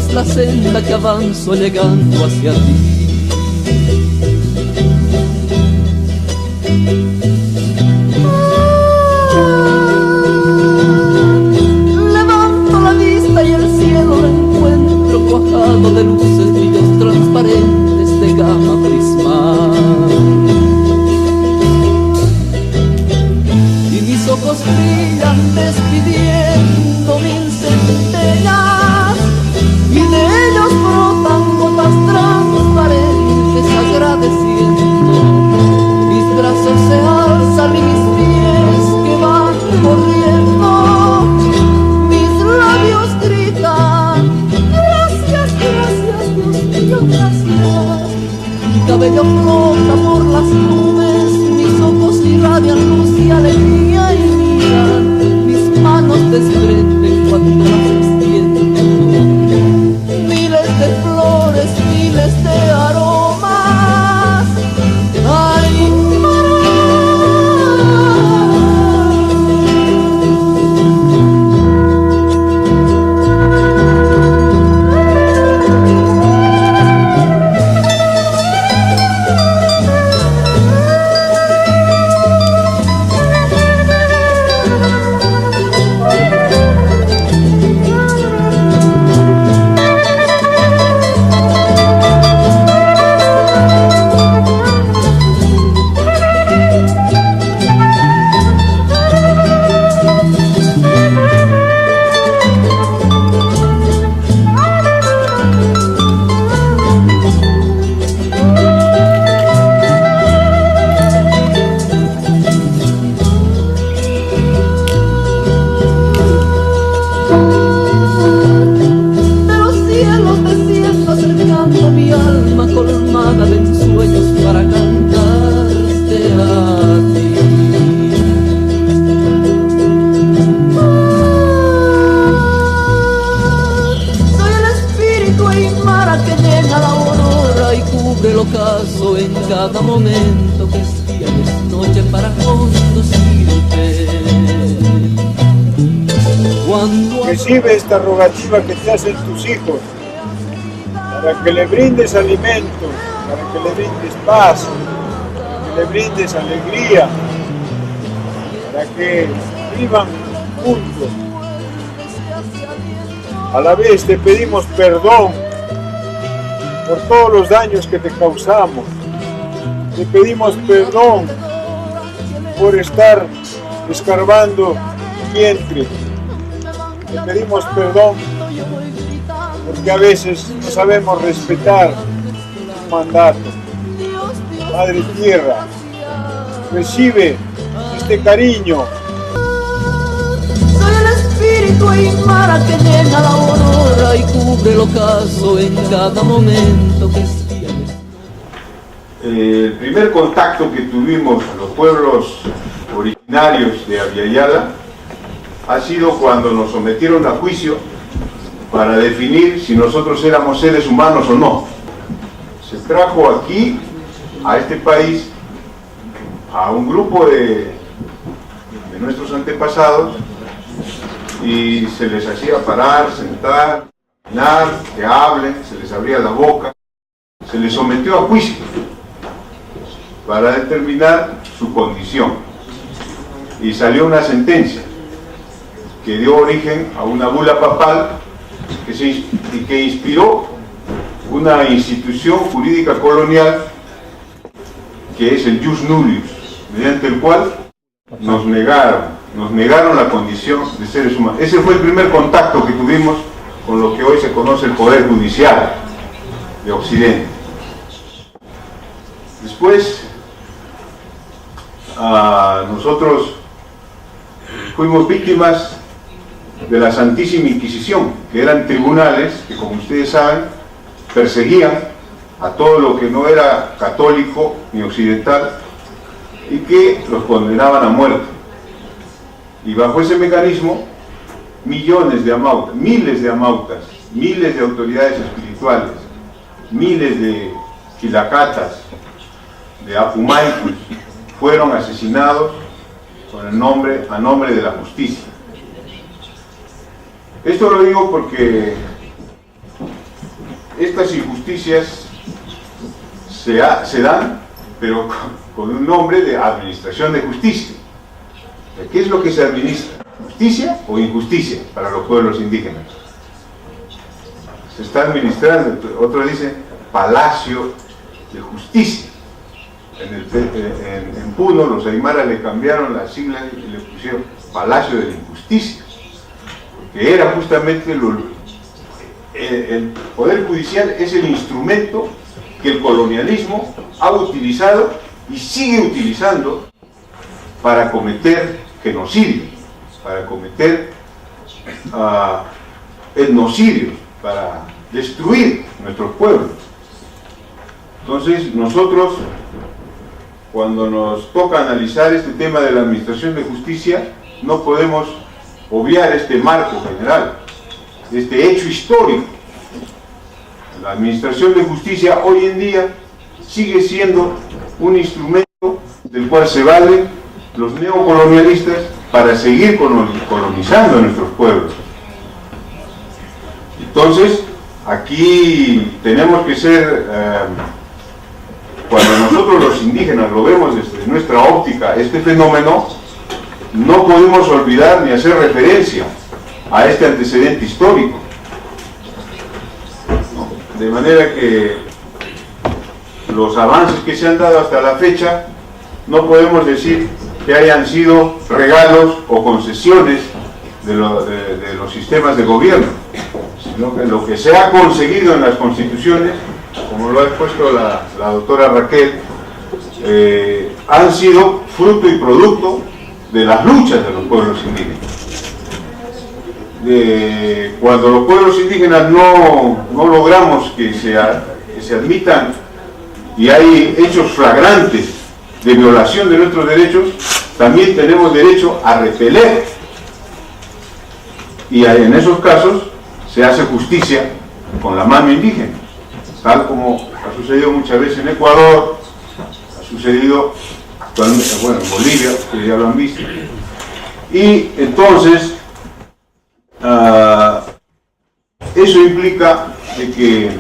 es la senda que avanzo llegando hacia ti. Levanto la vista y el cielo lo encuentro cuajado de luces, brillos transparentes de gama prismal. Y mis ojos brillan despidiendo mil centellas, y de ellos brotan gotas transparentes agradeciendo. Mis brazos se alzan y mis pies que van corriendo, mis labios gritan gracias, gracias, Dios mío, gracias. Mi cabello flota por las nubes, mis ojos irradian luz y alegría y miran, mis manos desprenden cuando las extiendo. Miles de flores, miles de aromas, ay, colmada de ensueños para cantarte a ti. Soy el espíritu aymara que llena la aurora y cubre el ocaso en cada momento que es día y es noche para conducirte. Recibe esta rogativa que te hacen tus hijos, para que le brindes alimento, para que le brindes paz, para que le brindes alegría, para que vivan juntos. A la vez te pedimos perdón por todos los daños que te causamos. Te pedimos perdón por estar escarbando tu vientre. Te pedimos perdón porque a veces no sabemos respetar tu mandato. Madre Tierra, recibe este cariño. Soy el espíritu aymara que llena la aurora y cubre el ocaso en cada momento que es día. El primer contacto que tuvimos con los pueblos originarios de Abya ha sido cuando nos sometieron a juicio para definir si nosotros éramos seres humanos o no. Se trajo aquí, a este país, a un grupo de nuestros antepasados y se les hacía parar, sentar, caminar, que hablen, se les abría la boca, se les sometió a juicio para determinar su condición y salió una sentencia que dio origen a una bula papal que inspiró una institución jurídica colonial que es el Jus Nullius, mediante el cual nos negaron la condición de seres humanos. Ese fue el primer contacto que tuvimos con lo que hoy se conoce el Poder Judicial de Occidente. Después, nosotros fuimos víctimas de la Santísima Inquisición, que eran tribunales que, como ustedes saben, perseguían a todo lo que no era católico ni occidental y que los condenaban a muerte. Y bajo ese mecanismo, millones de amautas, miles de autoridades espirituales, miles de quilacatas, de apumaicus, fueron asesinados a nombre de la justicia. Esto lo digo porque estas injusticias se dan, pero con un nombre de administración de justicia. ¿Qué es lo que se administra? ¿Justicia o injusticia para los pueblos indígenas? Se está administrando, otros dicen Palacio de Justicia. En Puno los aymaras le cambiaron las siglas y le pusieron Palacio de la Injusticia, porque era justamente el Poder Judicial es el instrumento que el colonialismo ha utilizado y sigue utilizando para cometer genocidio, para cometer etnocidios, para destruir nuestros pueblos. Entonces nosotros, cuando nos toca analizar este tema de la administración de justicia, no podemos obviar este marco general, este hecho histórico. La administración de justicia hoy en día sigue siendo un instrumento del cual se valen los neocolonialistas para seguir colonizando a nuestros pueblos. Entonces, aquí tenemos que ser, cuando nosotros los indígenas lo vemos desde nuestra óptica, este fenómeno, no podemos olvidar ni hacer referencia a este antecedente histórico. De manera que los avances que se han dado hasta la fecha no podemos decir que hayan sido regalos o concesiones de los sistemas de gobierno, sino que lo que se ha conseguido en las constituciones, como lo ha expuesto la doctora Raquel, han sido fruto y producto de las luchas de los pueblos indígenas. Cuando los pueblos indígenas no logramos que se admitan y hay hechos flagrantes de violación de nuestros derechos, también tenemos derecho a repeler, y en esos casos se hace justicia con la mano indígena, tal como ha sucedido muchas veces en Ecuador, ha sucedido actualmente, bueno, en Bolivia, que ya lo han visto. Y entonces eso implica de que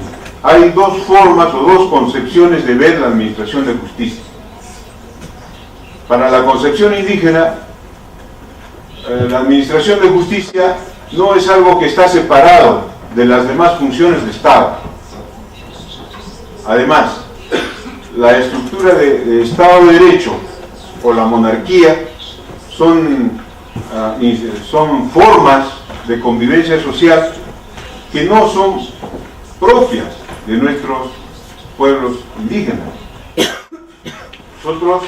hay dos formas o dos concepciones de ver la administración de justicia. Para la concepción indígena, la administración de justicia no es algo que está separado de las demás funciones de Estado. Además, la estructura de Estado de Derecho o la monarquía son formas de convivencia social que no son propias de nuestros pueblos indígenas. Nosotros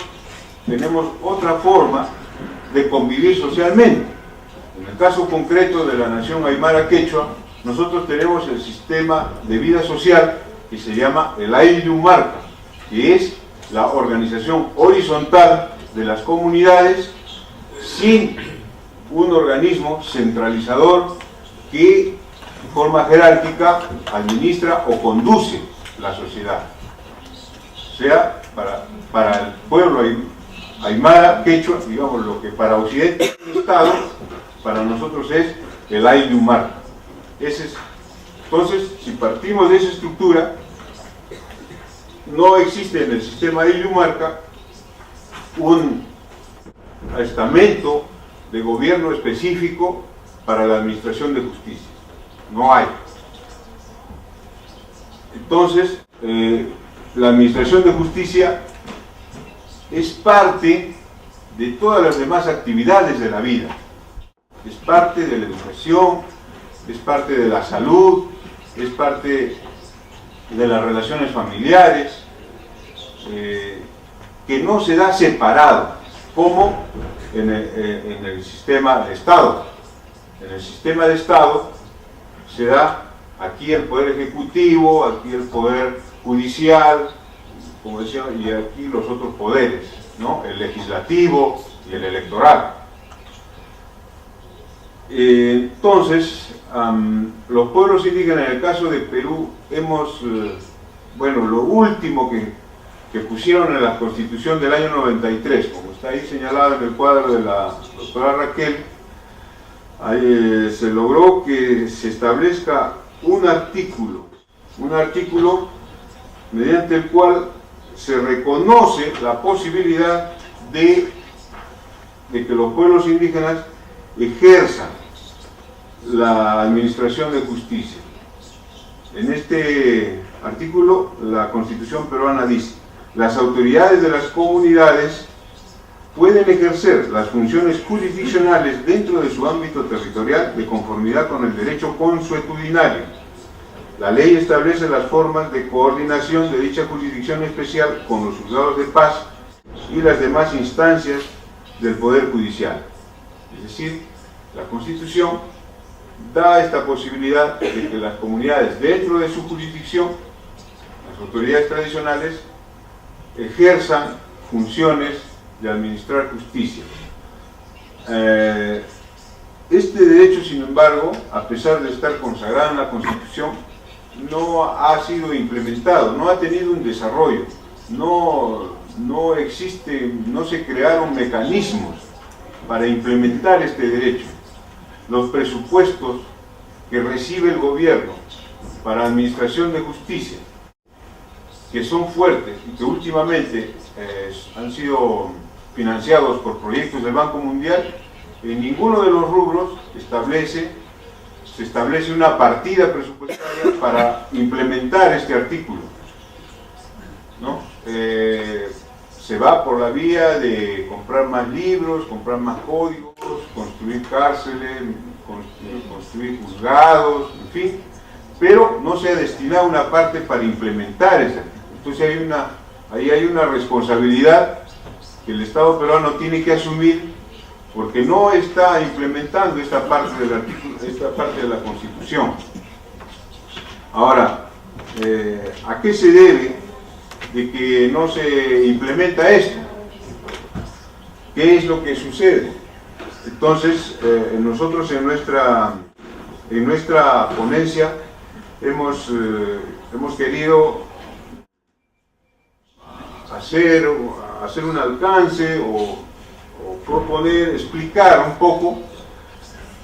tenemos otra forma de convivir socialmente. En el caso concreto de la nación aymara quechua, nosotros tenemos el sistema de vida social que se llama el Ayllumarca, que es la organización horizontal de las comunidades sin un organismo centralizador que de forma jerárquica administra o conduce la sociedad. O sea, para el pueblo aymara quechua, digamos, lo que para Occidente es un Estado, para nosotros es el Ayllumarca. Entonces, si partimos de esa estructura, no existe en el sistema Ayllumarca un estamento de gobierno específico para la administración de justicia. No hay. Entonces, la administración de justicia es parte de todas las demás actividades de la vida. Es parte de la educación, es parte de la salud, es parte de las relaciones familiares, que no se da separado, como en el sistema de Estado. En el sistema de Estado se da aquí el poder ejecutivo, aquí el poder judicial, como decía, y aquí los otros poderes, ¿no? El legislativo y el electoral. Entonces, los pueblos indígenas, en el caso de Perú, lo último que pusieron en la Constitución del año 93, como está ahí señalado en el cuadro de la doctora Raquel, se logró que se establezca un artículo un artículo mediante el cual se reconoce la posibilidad de que los pueblos indígenas ejerzan la administración de justicia. En este artículo, la Constitución peruana dice: las autoridades de las comunidades pueden ejercer las funciones jurisdiccionales dentro de su ámbito territorial de conformidad con el derecho consuetudinario. La ley establece las formas de coordinación de dicha jurisdicción especial con los juzgados de paz y las demás instancias del Poder Judicial. Es decir, la Constitución da esta posibilidad de que las comunidades dentro de su jurisdicción, las autoridades tradicionales, ejerzan funciones de administrar justicia. Este derecho, sin embargo, a pesar de estar consagrado en la Constitución, no ha sido implementado, no ha tenido un desarrollo, no existe, no se crearon mecanismos para implementar este derecho. Los presupuestos que recibe el gobierno para administración de justicia, que son fuertes y que últimamente han sido financiados por proyectos del Banco Mundial, en ninguno de los rubros se establece una partida presupuestaria para implementar este artículo, ¿no? Se va por la vía de comprar más libros, comprar más códigos, construir cárceles, construir juzgados, en fin, pero no se ha destinado una parte para implementar eso. Entonces ahí hay una responsabilidad que el Estado peruano tiene que asumir, porque no está implementando esta parte del artículo, esta parte de la Constitución. Ahora, ¿a qué se debe de que no se implementa esto? ¿Qué es lo que sucede? Entonces, nosotros en nuestra ponencia hemos querido hacer un alcance o proponer, explicar un poco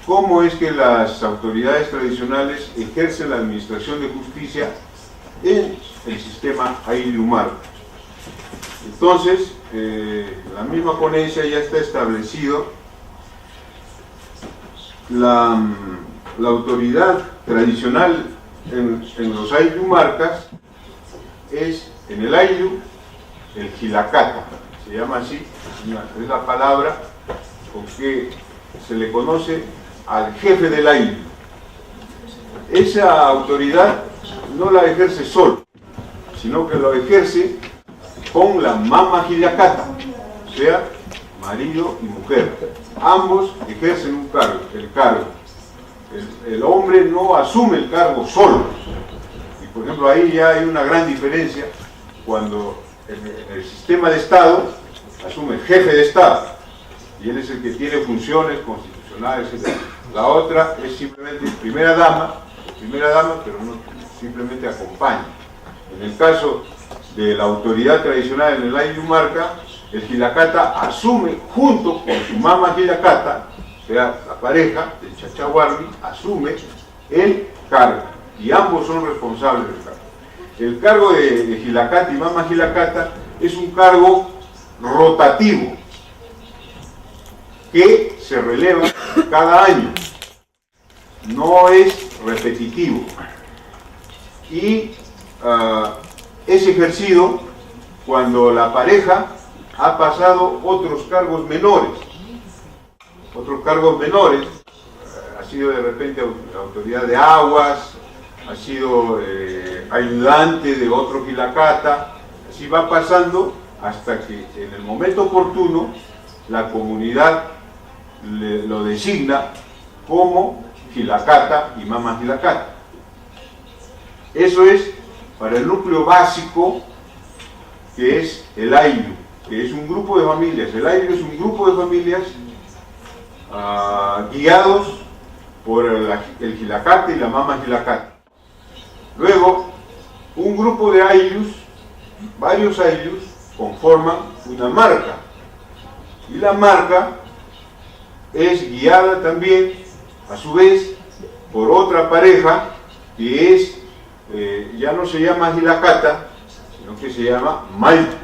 cómo es que las autoridades tradicionales ejercen la administración de justicia en el sistema Ayllu-Marca. Entonces, la misma ponencia ya está establecido la autoridad tradicional en los Ayllu-Marcas es, en el Ayllu, el Jilacata, se llama así, es la palabra con que se le conoce al jefe del Ayllu. Esa autoridad no la ejerce solo, sino que lo ejerce con la mama Jilacata, o sea, marido y mujer. Ambos ejercen un cargo, el cargo. El hombre no asume el cargo solo. Y por ejemplo, ahí ya hay una gran diferencia cuando en el sistema de Estado asume el jefe de Estado y él es el que tiene funciones constitucionales, etc. La otra es simplemente primera dama, pero no simplemente acompaña. En el caso de la autoridad tradicional en el Ayllu-Marca, el Jilacata asume junto con su mama Jilacata, o sea, la pareja, el Chachahuarmi, asume el cargo y ambos son responsables del cargo. El cargo de Jilacata y mama Jilacata es un cargo rotativo que se releva cada año, no es repetitivo y es ejercido cuando la pareja ha pasado otros cargos menores. Ha sido de repente autoridad de aguas, ha sido ayudante de otro Jilacata, así va pasando hasta que en el momento oportuno la comunidad lo designa como Jilacata y mama Jilacata. Eso es para el núcleo básico que es el Ayllu, que es un grupo de familias. El Ayllu es un grupo de familias guiados por el Jilacata y la mama Jilacata. Luego, un grupo de Ayllus, varios Ayllus, conforman una marca. Y la marca es guiada también, a su vez, por otra pareja, que es ya no se llama Hilacata, sino que se llama Malcu.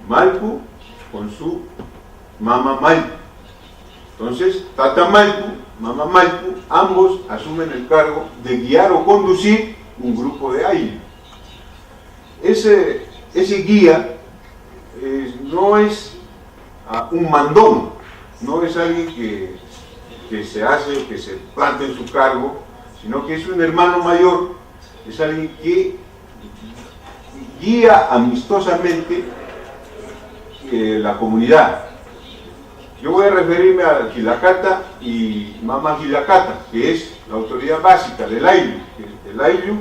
Malcu con su Mama Malcu. Entonces, Tata Malcu, Mama Malcu, ambos asumen el cargo de guiar o conducir un grupo de ayllu. Ese guía no es un mandón, no es alguien que se plante en su cargo, sino que es un hermano mayor, es alguien que guía amistosamente la comunidad. Yo voy a referirme a Hilacata y Mama Hilacata, que es la autoridad básica del ayllu. El ayllu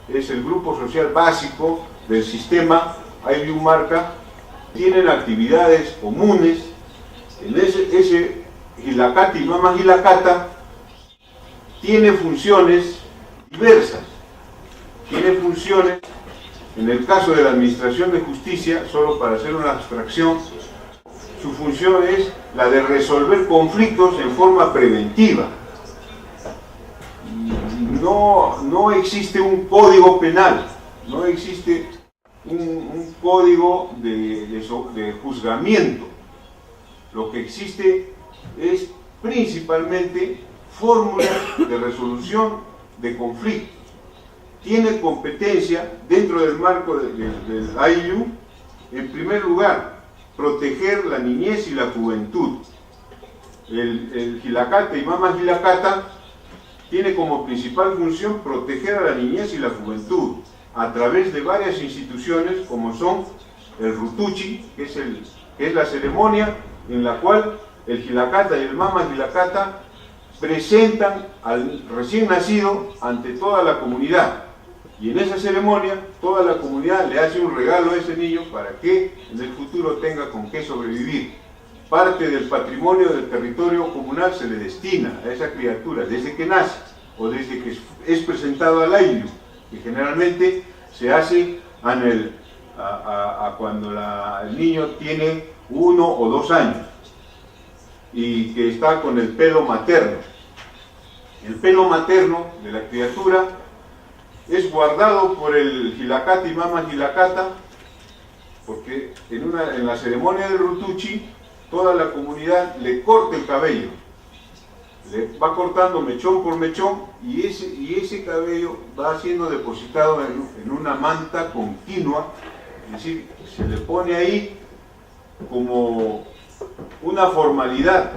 es el grupo social básico del sistema ayllu marca. Tienen actividades comunes. En ese Hilacata y Mama Hilacata tiene funciones diversas. Tiene funciones, en el caso de la administración de justicia, solo para hacer una abstracción, su función es la de resolver conflictos en forma preventiva. No existe un código penal, no existe un código de juzgamiento. Lo que existe es principalmente fórmulas de resolución de conflictos. Tiene competencia dentro del marco del ayllu, en primer lugar, proteger la niñez y la juventud. El Hilacata y Mama Hilacata tiene como principal función proteger a la niñez y la juventud a través de varias instituciones, como son el Rutuchi, que es la ceremonia en la cual el Hilacata y el Mama Hilacata presentan al recién nacido ante toda la comunidad. Y en esa ceremonia, toda la comunidad le hace un regalo a ese niño para que en el futuro tenga con qué sobrevivir. Parte del patrimonio del territorio comunal se le destina a esa criatura desde que nace o desde que es presentado al ayllu, que generalmente se hace cuando el niño tiene 1 o 2 años y que está con el pelo materno. El pelo materno de la criatura es guardado por el Hilacata y Mama Hilacata, porque en la ceremonia del Rutuchi toda la comunidad le corta el cabello, le va cortando mechón por mechón y ese cabello va siendo depositado en una manta continua, es decir, se le pone ahí como una formalidad.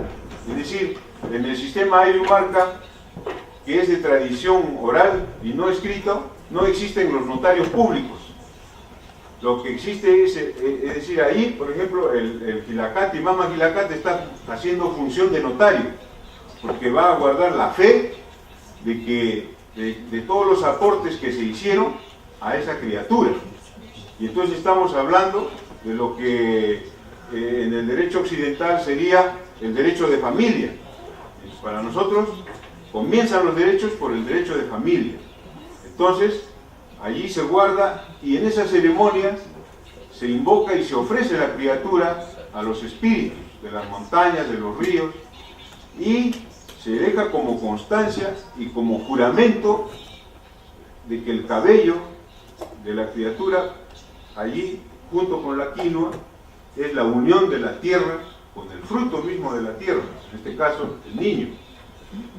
Es decir, en el sistema ayllu marca, que es de tradición oral y no escrito, no existen los notarios públicos. Lo que existe es decir, ahí, por ejemplo, el Hilacata y Mama Hilacata está haciendo función de notario, porque va a guardar la fe de todos los aportes que se hicieron a esa criatura. Y entonces estamos hablando de lo que en el derecho occidental sería el derecho de familia. Para nosotros comienzan los derechos por el derecho de familia. Entonces, allí se guarda y en esa ceremonia se invoca y se ofrece la criatura a los espíritus de las montañas, de los ríos, y se deja como constancia y como juramento de que el cabello de la criatura allí, junto con la quinoa, es la unión de la tierra con el fruto mismo de la tierra, en este caso el niño.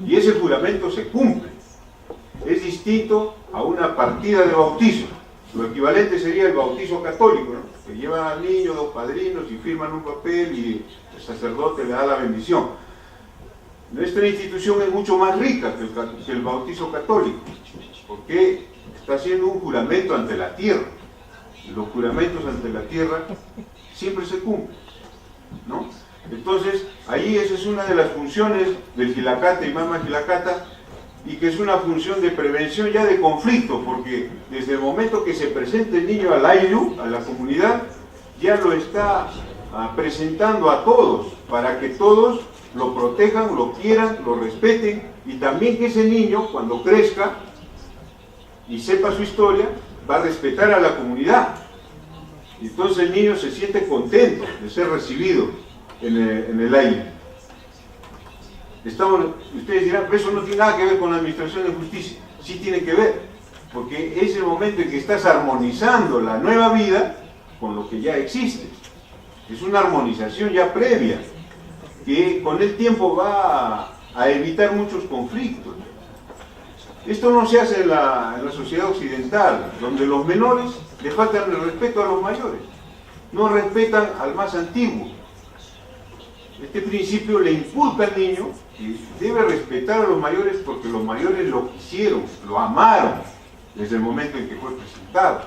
Y ese juramento se cumple. Es distinto a una partida de bautizo. Lo equivalente sería el bautizo católico, ¿no? Que llevan al niño 2 padrinos y firman un papel y el sacerdote le da la bendición. Nuestra institución es mucho más rica que el bautizo católico, porque está haciendo un juramento ante la tierra. Los juramentos ante la tierra siempre se cumplen, ¿no? Entonces, ahí esa es una de las funciones del Hilacata y Mama Hilacata, y que es una función de prevención ya de conflicto, porque desde el momento que se presenta el niño al ayllu, a la comunidad, ya lo está presentando a todos, para que todos lo protejan, lo quieran, lo respeten, y también que ese niño, cuando crezca y sepa su historia, va a respetar a la comunidad. Y entonces el niño se siente contento de ser recibido en el ayllu. Ustedes dirán, pero eso no tiene nada que ver con la administración de justicia. Sí tiene que ver, porque es el momento en que estás armonizando la nueva vida con lo que ya existe. Es una armonización ya previa, que con el tiempo va a evitar muchos conflictos. Esto no se hace en la sociedad occidental, donde los menores le faltan el respeto a los mayores, no respetan al más antiguo. Este principio le inculca al niño que debe respetar a los mayores porque los mayores lo quisieron, lo amaron desde el momento en que fue presentado.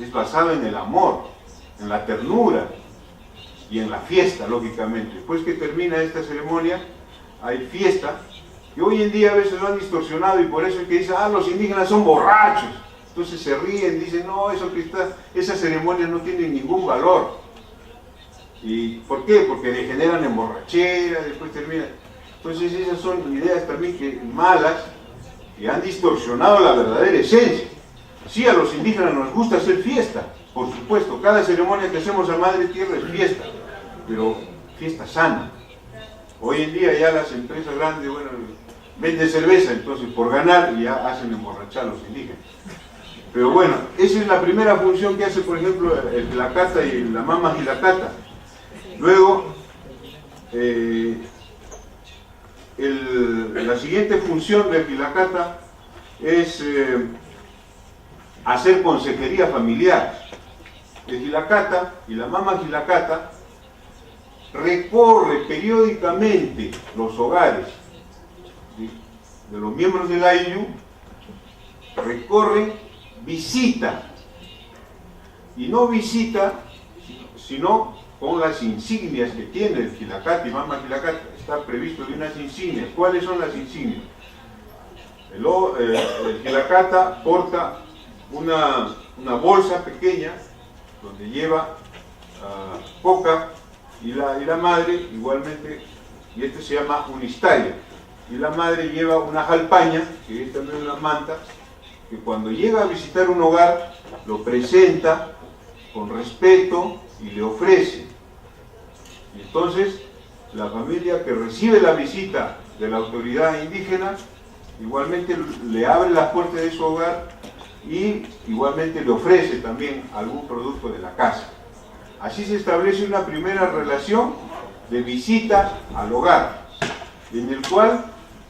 Es basado en el amor, en la ternura y en la fiesta, lógicamente. Después que termina esta ceremonia, hay fiesta, que hoy en día a veces lo han distorsionado y por eso es que dicen, los indígenas son borrachos. Entonces se ríen, dicen, no, esa ceremonia no tiene ningún valor. ¿Y por qué? Porque degeneran en borrachera, después terminan. Entonces esas son ideas también malas, que han distorsionado la verdadera esencia. Sí, a los indígenas nos gusta hacer fiesta, por supuesto, cada ceremonia que hacemos a Madre Tierra es fiesta, pero fiesta sana. Hoy en día ya las empresas grandes, venden cerveza, entonces por ganar ya hacen emborrachar a los indígenas. Pero bueno, esa es la primera función que hace, por ejemplo, el Jilacata y la Mama Jilacata. Luego, la siguiente función del Jilacata es hacer consejería familiar. El Jilacata y la Mama Jilacata recorre periódicamente los hogares de los miembros del Ayllu, recorre, visita, y no visita, sino con las insignias que tiene el Jilacata y Mama Jilacata. Está previsto de unas insignias. ¿Cuáles son las insignias? El Jilacata porta una bolsa pequeña donde lleva coca y la madre igualmente, y este se llama unistaya, y la madre lleva una jalpaña, que es también una manta, que cuando llega a visitar un hogar lo presenta con respeto y le ofrece. Y entonces la familia que recibe la visita de la autoridad indígena igualmente le abre las puertas de su hogar y igualmente le ofrece también algún producto de la casa. Así se establece una primera relación de visita al hogar, en el cual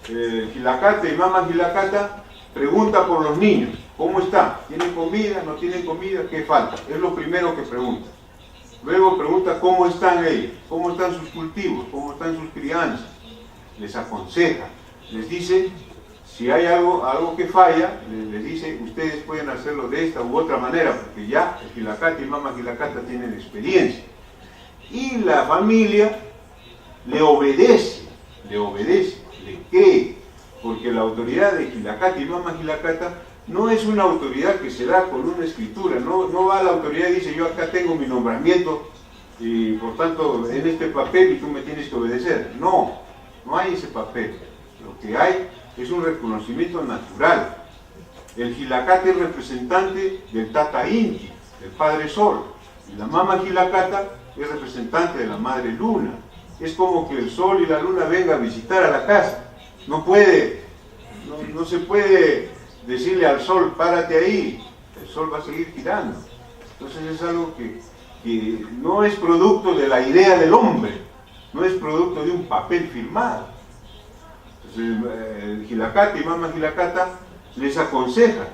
Jilacata y Mama Jilacata pregunta por los niños, ¿cómo están? ¿Tienen comida? ¿No tienen comida? ¿Qué falta? Es lo primero que pregunta. Luego pregunta cómo están ellos, cómo están sus cultivos, cómo están sus crianzas. Les aconseja, les dice, si hay algo que falla, les dice, ustedes pueden hacerlo de esta u otra manera, porque ya el Jilacata y Mama Jilacata tienen experiencia. Y la familia le obedece, le cree, porque la autoridad de Jilacata y Mama Jilacata no es una autoridad que se da con una escritura, no va a la autoridad y dice, yo acá tengo mi nombramiento y por tanto en este papel y tú me tienes que obedecer. No hay ese papel. Lo que hay es un reconocimiento natural. El Jilacata es representante del Tata Inti, del Padre Sol, y la Mama Jilacata es representante de la Madre Luna. Es como que el Sol y la Luna vengan a visitar a la casa. No se puede decirle al Sol, párate ahí, el Sol va a seguir girando. Entonces es algo que no es producto de la idea del hombre, no es producto de un papel firmado. Entonces el Jilacata y Mama Jilacata les aconsejan,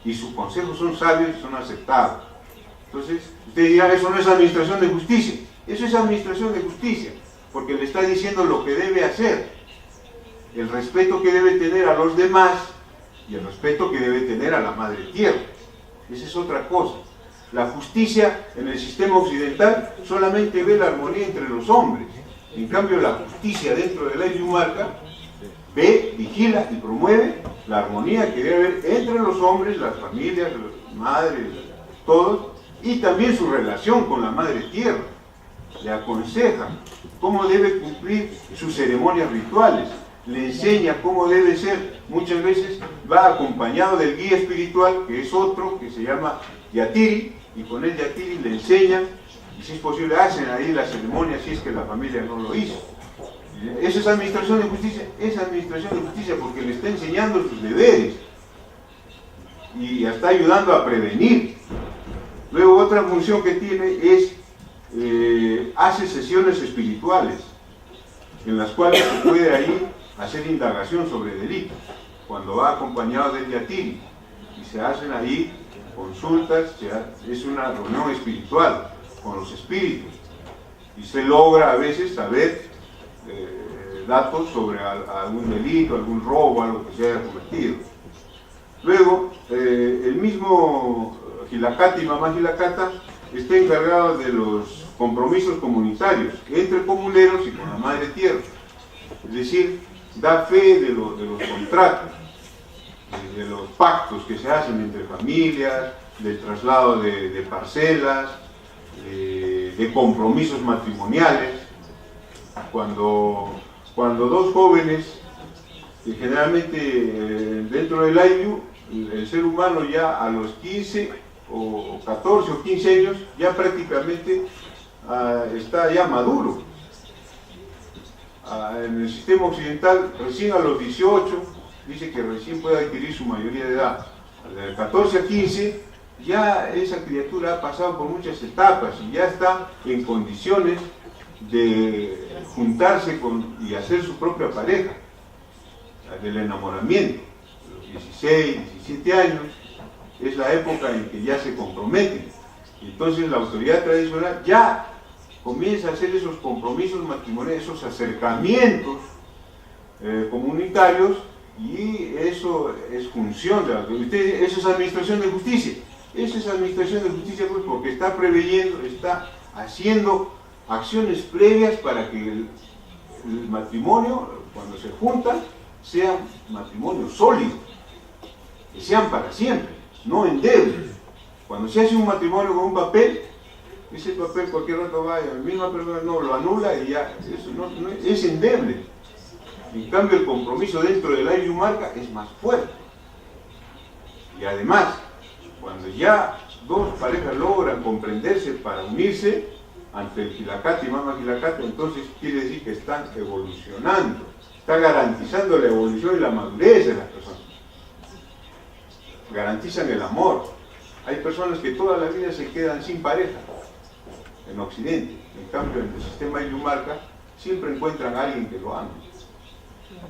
y sus consejos son sabios y son aceptados. Entonces ustedes dirán, eso no es administración de justicia. Eso es administración de justicia, porque le está diciendo lo que debe hacer, el respeto que debe tener a los demás y el respeto que debe tener a la Madre Tierra. Esa es otra cosa. La justicia en el sistema occidental solamente ve la armonía entre los hombres. En cambio, la justicia dentro de la Ayumarca ve, vigila y promueve la armonía que debe haber entre los hombres, las familias, las madres, todos, y también su relación con la Madre Tierra. Le aconseja cómo debe cumplir sus ceremonias rituales, le enseña cómo debe ser. Muchas veces va acompañado del guía espiritual, que es otro, que se llama Yatiri, y con el Yatiri le enseñan, y si es posible hacen ahí la ceremonia si es que la familia no lo hizo. ¿Eso es administración de justicia? Es administración de justicia porque le está enseñando sus deberes. y está ayudando a prevenir. Luego otra función que tiene es, hace sesiones espirituales, en las cuales se puede ahí hacer indagación sobre delitos, cuando va acompañado del yatiri, y se hacen ahí consultas, es una reunión espiritual con los espíritus, y se logra a veces saber datos sobre algún delito, algún robo, algo que se haya cometido. Luego, el mismo Jilakata y Mamá Jilakata está encargado de los compromisos comunitarios entre comuneros y con la Madre Tierra. Es decir, da fe de los contratos, de los pactos que se hacen entre familias, del traslado de parcelas, de compromisos matrimoniales. Cuando dos jóvenes, generalmente dentro del Ayllu, el ser humano ya a los 15 o 14 o 15 años ya prácticamente está ya maduro. En el sistema occidental recién a los 18 dice que recién puede adquirir su mayoría de edad. De 14 a 15 ya esa criatura ha pasado por muchas etapas y ya está en condiciones de juntarse y hacer su propia pareja, del enamoramiento. Los 16, 17 años es la época en que ya se comprometen. Entonces la autoridad tradicional ya comienza a hacer esos compromisos matrimoniales, esos acercamientos comunitarios, y eso es función de la autoridad. Eso es administración de justicia. Eso es administración de justicia, pues, porque está preveyendo, está haciendo acciones previas para que el matrimonio, cuando se juntan, sea matrimonio sólido, que sean para siempre, no endebles. Cuando se hace un matrimonio con un papel, ese papel cualquier rato va, la misma persona no lo anula y ya, eso no es endeble. En cambio, el compromiso dentro del Ayllu Marca es más fuerte. Y además, cuando ya dos parejas logran comprenderse para unirse ante el Jilakata y Mamá Jilakata, entonces quiere decir que están evolucionando, está garantizando la evolución y la madurez de las personas. Garantizan el amor. Hay personas que toda la vida se quedan sin pareja en Occidente. En cambio, en el sistema Ayllu Marca siempre encuentran a alguien que lo ame.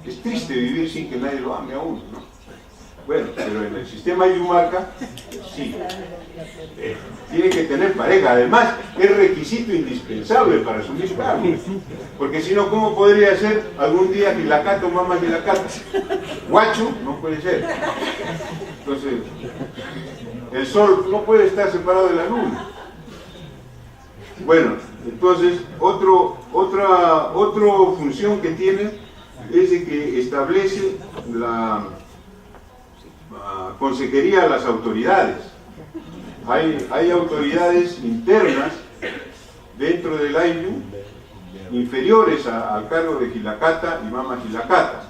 Es triste vivir sin que nadie lo ame a uno, ¿no? Bueno, pero en el sistema Ayllu Marca, sí, tiene que tener pareja. Además, es requisito indispensable para asumir cargos. Porque si no, ¿cómo podría ser algún día Jilakata o Mamá Jilakata? Guacho no puede ser. Entonces, el sol no puede estar separado de la luna. Bueno, entonces, otra función que tiene es de que establece la consejería a las autoridades. Hay autoridades internas dentro del Ayllu inferiores al cargo de Jilakata y Mamá Jilakata,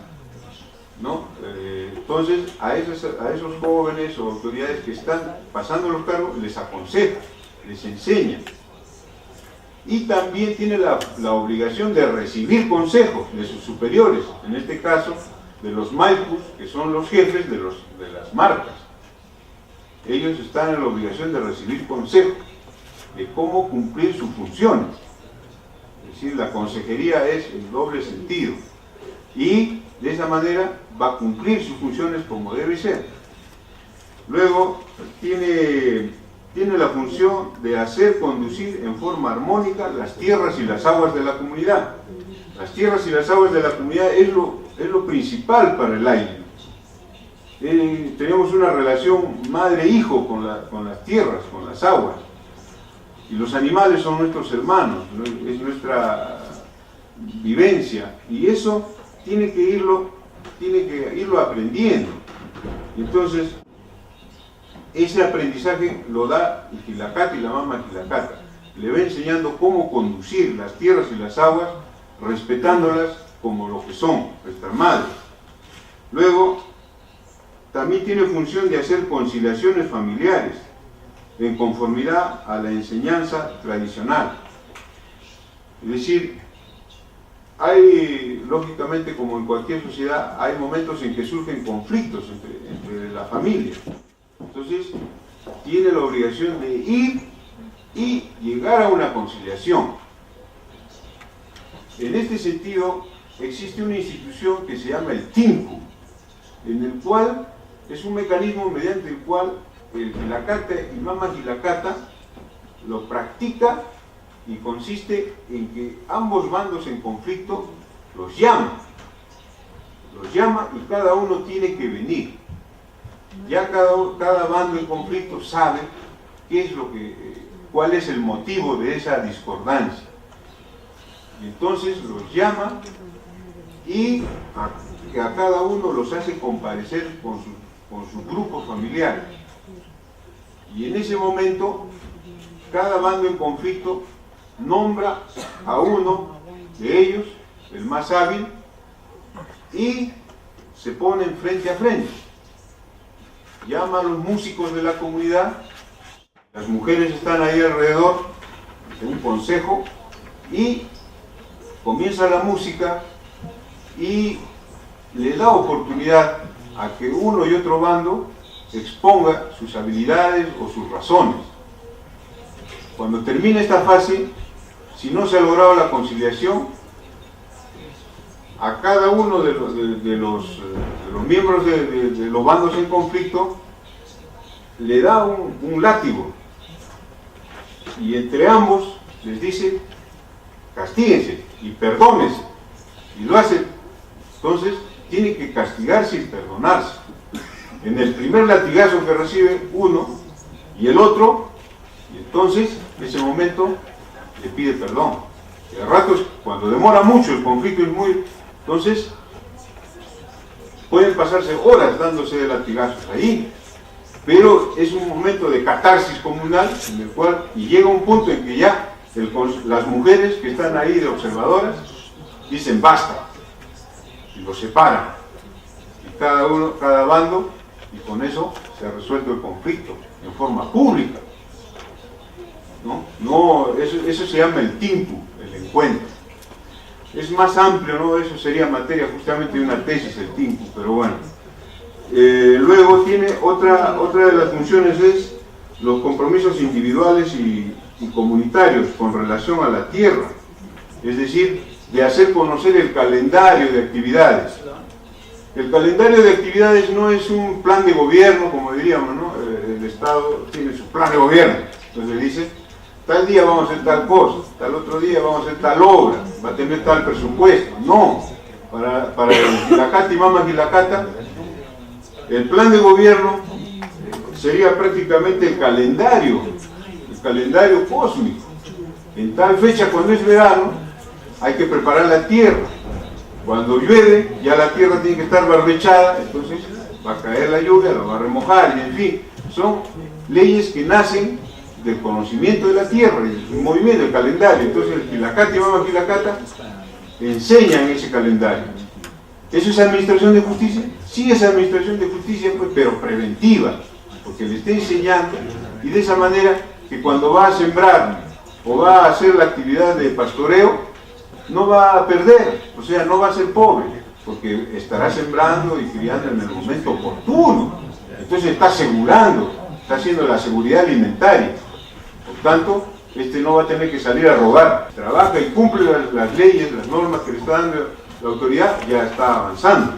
¿no? Entonces a esos jóvenes o autoridades que están pasando los cargos les aconseja, les enseña, y también tiene la obligación de recibir consejos de sus superiores, en este caso de los maipus, que son los jefes de las marcas. Ellos están en la obligación de recibir consejos de cómo cumplir sus funciones. Es decir, la consejería es el doble sentido, y de esa manera va a cumplir sus funciones como debe ser. Luego tiene la función de hacer conducir en forma armónica las tierras y las aguas de la comunidad. Las tierras y las aguas de la comunidad es lo principal para el Ayllu. Tenemos una relación madre-hijo con las tierras, con las aguas. Y los animales son nuestros hermanos, es nuestra vivencia. Y eso tiene que irlo aprendiendo. Entonces, ese aprendizaje lo da el Jilakata y la Mamá Jilakata. Le va enseñando cómo conducir las tierras y las aguas, respetándolas como lo que son, nuestras madres. Luego, también tiene función de hacer conciliaciones familiares, en conformidad a la enseñanza tradicional. Es decir, lógicamente, como en cualquier sociedad, hay momentos en que surgen conflictos entre la familia. Entonces, tiene la obligación de ir y llegar a una conciliación. En este sentido, existe una institución que se llama el TINCU, en el cual es un mecanismo mediante el cual el Gilacata y Mama Gilacata lo practica, y consiste en que ambos bandos en conflicto los llama y cada uno tiene que venir. Ya cada bando en conflicto sabe qué es cuál es el motivo de esa discordancia. Y entonces los llama y a cada uno los hace comparecer con su grupo familiar. Y en ese momento, cada bando en conflicto nombra a uno de ellos, el más hábil, y se ponen frente a frente. Llama a los músicos de la comunidad, las mujeres están ahí alrededor de un consejo, y comienza la música y le da oportunidad a que uno y otro bando exponga sus habilidades o sus razones. Cuando termina esta fase, si no se ha logrado la conciliación, a cada uno de los miembros de los bandos en conflicto le da un látigo, y entre ambos les dice: castíguense y perdónense, y lo hacen. Entonces tiene que castigarse y perdonarse. En el primer latigazo que recibe uno y el otro, y entonces en ese momento le pide perdón. Y a ratos, cuando demora mucho, el conflicto es muy... Entonces pueden pasarse horas dándose de latigazos ahí, pero es un momento de catarsis comunal en el cual, y llega un punto en que ya las mujeres que están ahí de observadoras dicen basta, y los separan, y cada bando, y con eso se ha resuelto el conflicto en forma pública. Eso se llama el TINCU, el encuentro. Es más amplio, ¿no? Eso sería materia justamente de una tesis, el TINCU, pero bueno. Luego tiene otra de las funciones, es los compromisos individuales y comunitarios con relación a la tierra, es decir, de hacer conocer el calendario de actividades. El calendario de actividades no es un plan de gobierno, como diríamos, ¿no? El Estado tiene su plan de gobierno, entonces dice: tal día vamos a hacer tal cosa, tal otro día vamos a hacer tal obra, va a tener tal presupuesto. No, para el Gilacata y Mama Gilacata, el plan de gobierno sería prácticamente el calendario cósmico. En tal fecha, cuando es verano, hay que preparar la tierra. Cuando llueve, ya la tierra tiene que estar barbechada, entonces va a caer la lluvia, la va a remojar, y en fin, son leyes que nacen del conocimiento de la tierra, el movimiento, el calendario. Entonces el Gilacata y Mama Gilacata enseñan ese calendario. ¿Eso es administración de justicia? Sí, es administración de justicia, pues, pero preventiva, porque le está enseñando, y de esa manera que cuando va a sembrar o va a hacer la actividad de pastoreo, no va a perder, o sea, no va a ser pobre, porque estará sembrando y criando en el momento oportuno. Entonces está asegurando, está haciendo la seguridad alimentaria. Por tanto, no va a tener que salir a robar. Trabaja y cumple las leyes, las normas que le está dando la autoridad, ya está avanzando.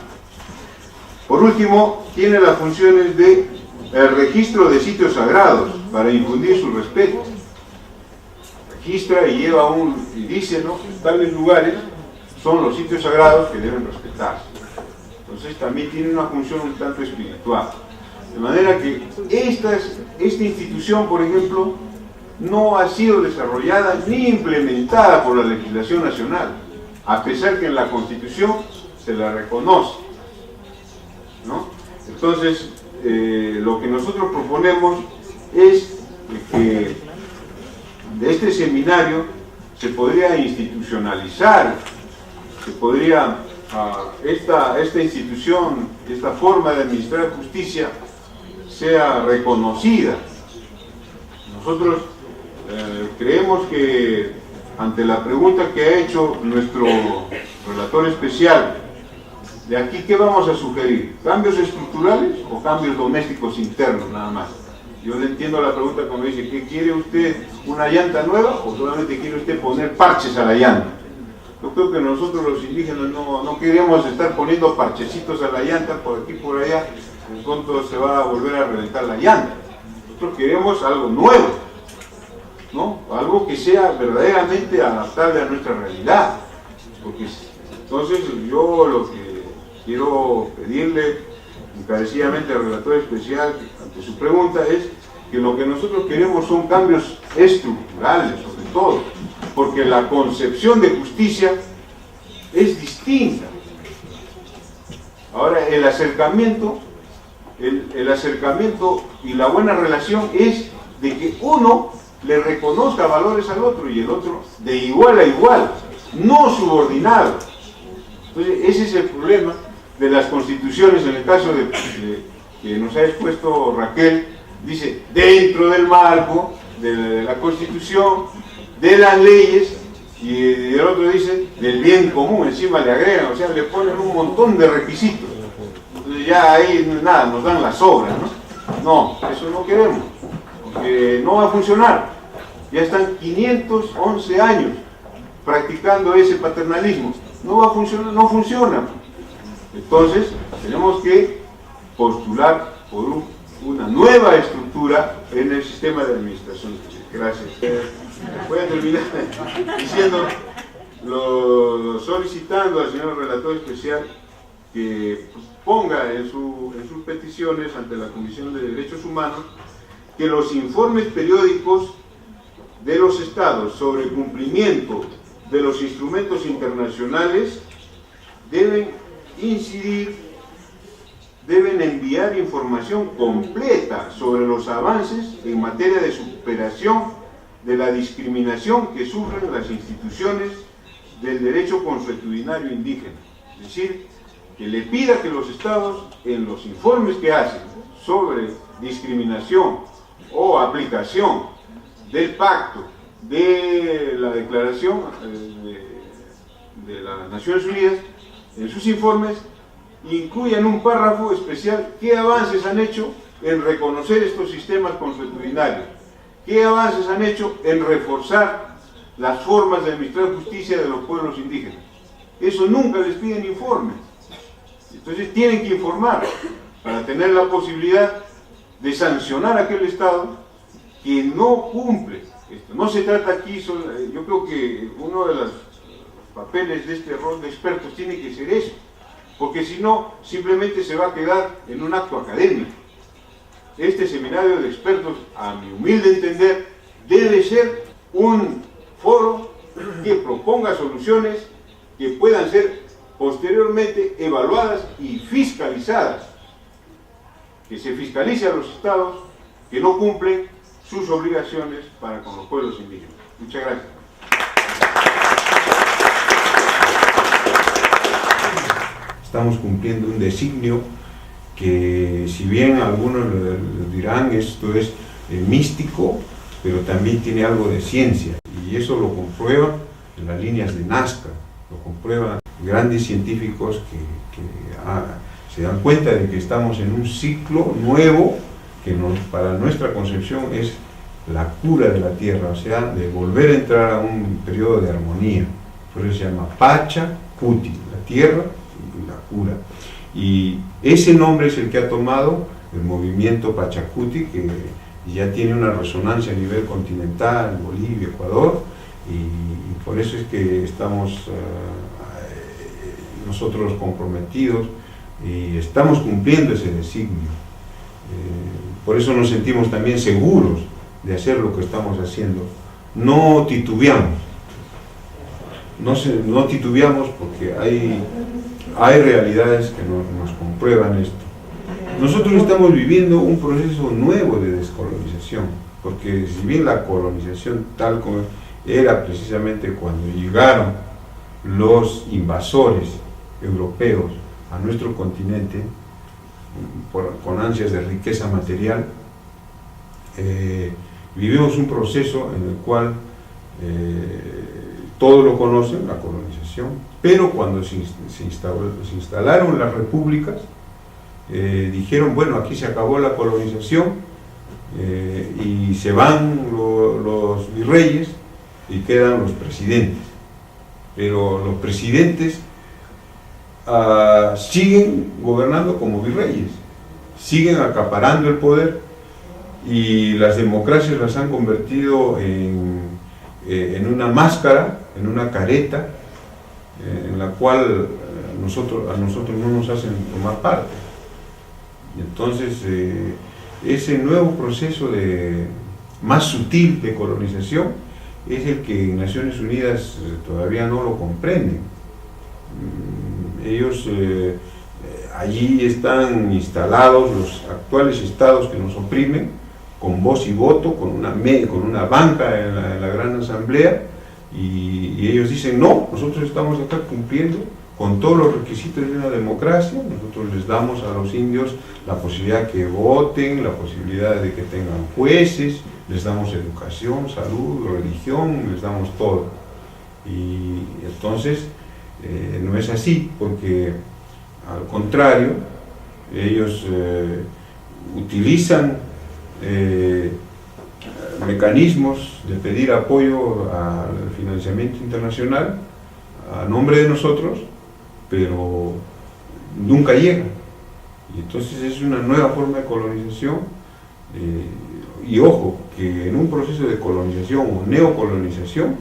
Por último, tiene las funciones de registro de sitios sagrados para infundir su respeto. Registra y lleva y dice, ¿no?, tales lugares son los sitios sagrados que deben respetarse. Entonces también tiene una función un tanto espiritual. De manera que esta institución, por ejemplo, no ha sido desarrollada ni implementada por la legislación nacional, a pesar que en la Constitución se la reconoce, ¿no? Entonces, lo que nosotros proponemos es que de este seminario se podría institucionalizar, se podría, esta institución, esta forma de administrar justicia sea reconocida. Nosotros creemos que ante la pregunta que ha hecho nuestro relator especial de aquí, ¿qué vamos a sugerir? ¿Cambios estructurales o cambios domésticos internos nada más? Yo le entiendo la pregunta cuando dice, ¿qué quiere usted? ¿Una llanta nueva o solamente quiere usted poner parches a la llanta? Yo creo que nosotros los indígenas no queremos estar poniendo parchecitos a la llanta por aquí por allá, en cuanto se va a volver a reventar la llanta. Nosotros queremos algo nuevo, ¿no? Algo que sea verdaderamente adaptable a nuestra realidad. Porque entonces yo lo que quiero pedirle encarecidamente al relator especial ante su pregunta es que lo que nosotros queremos son cambios estructurales, sobre todo, porque la concepción de justicia es distinta. Ahora, el acercamiento y la buena relación es de que uno le reconozca valores al otro y el otro de igual a igual, no subordinado. Entonces, ese es el problema de las constituciones. En el caso que nos ha expuesto Raquel, dice dentro del marco de la Constitución, de las leyes, y el otro dice del bien común, encima le agregan, o sea, le ponen un montón de requisitos. Entonces ya ahí nada, nos dan las obras, ¿no? No, eso no queremos, porque no va a funcionar. Ya están 511 años practicando ese paternalismo, no va a funcionar, no funciona. Entonces, tenemos que postular por una nueva estructura en el sistema de administración. Gracias. Voy a terminar diciendo, solicitando al señor relator especial que ponga en sus peticiones ante la Comisión de Derechos Humanos que los informes periódicos de los estados sobre el cumplimiento de los instrumentos internacionales deben enviar información completa sobre los avances en materia de superación de la discriminación que sufren las instituciones del derecho consuetudinario indígena. Es decir, que le pida que los estados, en los informes que hacen sobre discriminación o aplicación del pacto, de la declaración de las Naciones Unidas, en sus informes incluyan un párrafo especial qué avances han hecho en reconocer estos sistemas consuetudinarios, qué avances han hecho en reforzar las formas de administrar justicia de los pueblos indígenas. Eso nunca les piden informes. Entonces tienen que informar para tener la posibilidad de sancionar a aquel Estado que no cumple esto. No se trata aquí, yo creo que uno de los papeles de este rol de expertos tiene que ser eso, porque si no, simplemente se va a quedar en un acto académico. Este seminario de expertos, a mi humilde entender, debe ser un foro que proponga soluciones que puedan ser posteriormente evaluadas y fiscalizadas. Que se fiscalice a los estados que no cumplen sus obligaciones para con los pueblos indígenas. Muchas gracias. Estamos cumpliendo un designio que, si bien algunos lo dirán, esto es místico, pero también tiene algo de ciencia, y eso lo comprueban en las líneas de Nazca, lo comprueban grandes científicos que se dan cuenta de que estamos en un ciclo nuevo que para nuestra concepción es la cura de la tierra, o sea, de volver a entrar a un periodo de armonía. Por eso se llama Pachacuti, la tierra y la cura. Y ese nombre es el que ha tomado el movimiento Pachacuti, que ya tiene una resonancia a nivel continental, Bolivia, Ecuador, y por eso es que estamos nosotros comprometidos y estamos cumpliendo ese designio. Por eso nos sentimos también seguros de hacer lo que estamos haciendo. No titubeamos, no titubeamos porque hay realidades que nos comprueban esto. Nosotros estamos viviendo un proceso nuevo de descolonización, porque si bien la colonización tal como era precisamente cuando llegaron los invasores europeos a nuestro continente con ansias de riqueza material, vivimos un proceso en el cual todos lo conocen, la colonización, pero cuando se instalaron las repúblicas, dijeron, bueno, aquí se acabó la colonización, y se van los virreyes y quedan los presidentes. Pero los presidentes siguen gobernando como virreyes, siguen acaparando el poder, y las democracias las han convertido en una máscara, en una careta, en la cual a nosotros no nos hacen tomar parte. Y entonces ese nuevo proceso más sutil de colonización es el que en Naciones Unidas todavía no lo comprenden. Ellos allí están instalados los actuales estados que nos oprimen, con voz y voto, con una banca en la Gran Asamblea, y ellos dicen, no, nosotros estamos acá cumpliendo con todos los requisitos de una democracia. Nosotros les damos a los indios la posibilidad que voten, la posibilidad de que tengan jueces, les damos educación, salud, religión, les damos todo. Y entonces no es así, porque al contrario, ellos utilizan mecanismos de pedir apoyo al financiamiento internacional a nombre de nosotros, pero nunca llega. Y entonces es una nueva forma de colonización, y ojo, que en un proceso de colonización o neocolonización,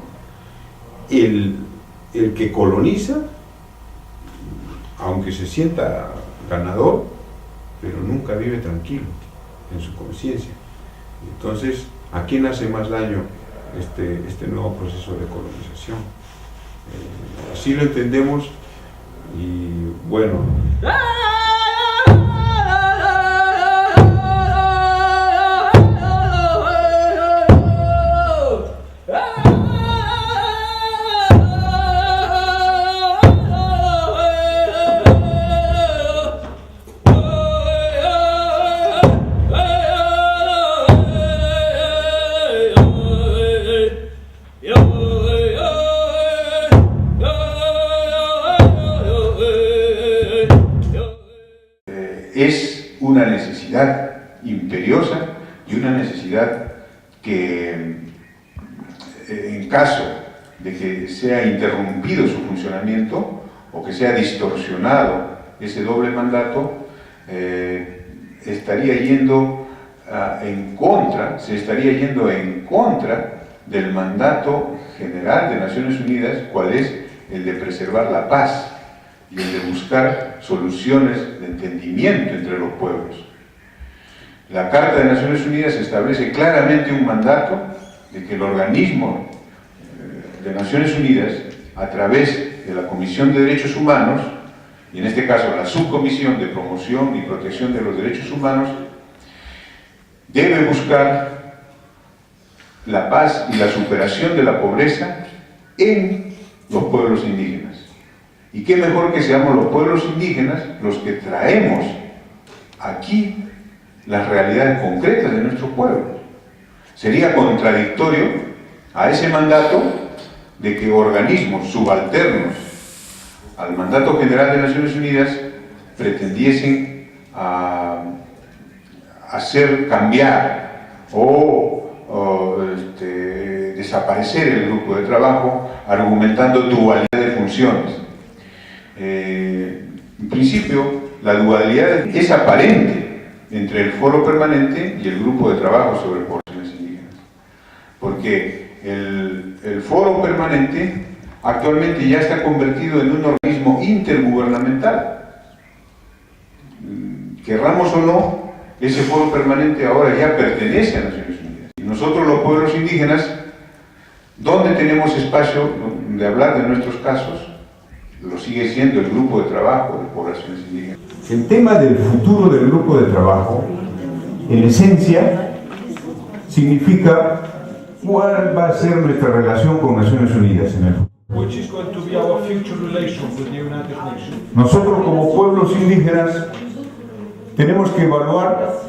el que coloniza, aunque se sienta ganador, pero nunca vive tranquilo en su conciencia. Entonces, ¿a quién hace más daño este nuevo proceso de colonización? Así lo entendemos, y bueno. Es una necesidad imperiosa y una necesidad que, en caso de que sea interrumpido su funcionamiento o que sea distorsionado ese doble mandato, se estaría yendo en contra del mandato general de Naciones Unidas, cual es el de preservar la paz y el de buscar soluciones de entendimiento entre los pueblos. La Carta de Naciones Unidas establece claramente un mandato de que el organismo de Naciones Unidas, a través de la Comisión de Derechos Humanos, y en este caso la Subcomisión de Promoción y Protección de los Derechos Humanos, debe buscar la paz y la superación de la pobreza en los pueblos indígenas. Y qué mejor que seamos los pueblos indígenas los que traemos aquí las realidades concretas de nuestro pueblo. Sería contradictorio a ese mandato de que organismos subalternos al mandato general de Naciones Unidas pretendiesen hacer cambiar o desaparecer el grupo de trabajo, argumentando dualidad de funciones. En principio, la dualidad es aparente entre el foro permanente y el grupo de trabajo sobre poblaciones indígenas, porque el foro permanente actualmente ya está convertido en un organismo intergubernamental. Querramos o no, ese foro permanente ahora ya pertenece a Naciones Unidas. Y nosotros, los pueblos indígenas, ¿dónde tenemos espacio de hablar de nuestros casos? Lo sigue siendo el grupo de trabajo de poblaciones indígenas. El tema del futuro del grupo de trabajo, en esencia, significa cuál va a ser nuestra relación con Naciones Unidas en el futuro. Nosotros, como pueblos indígenas, tenemos que evaluar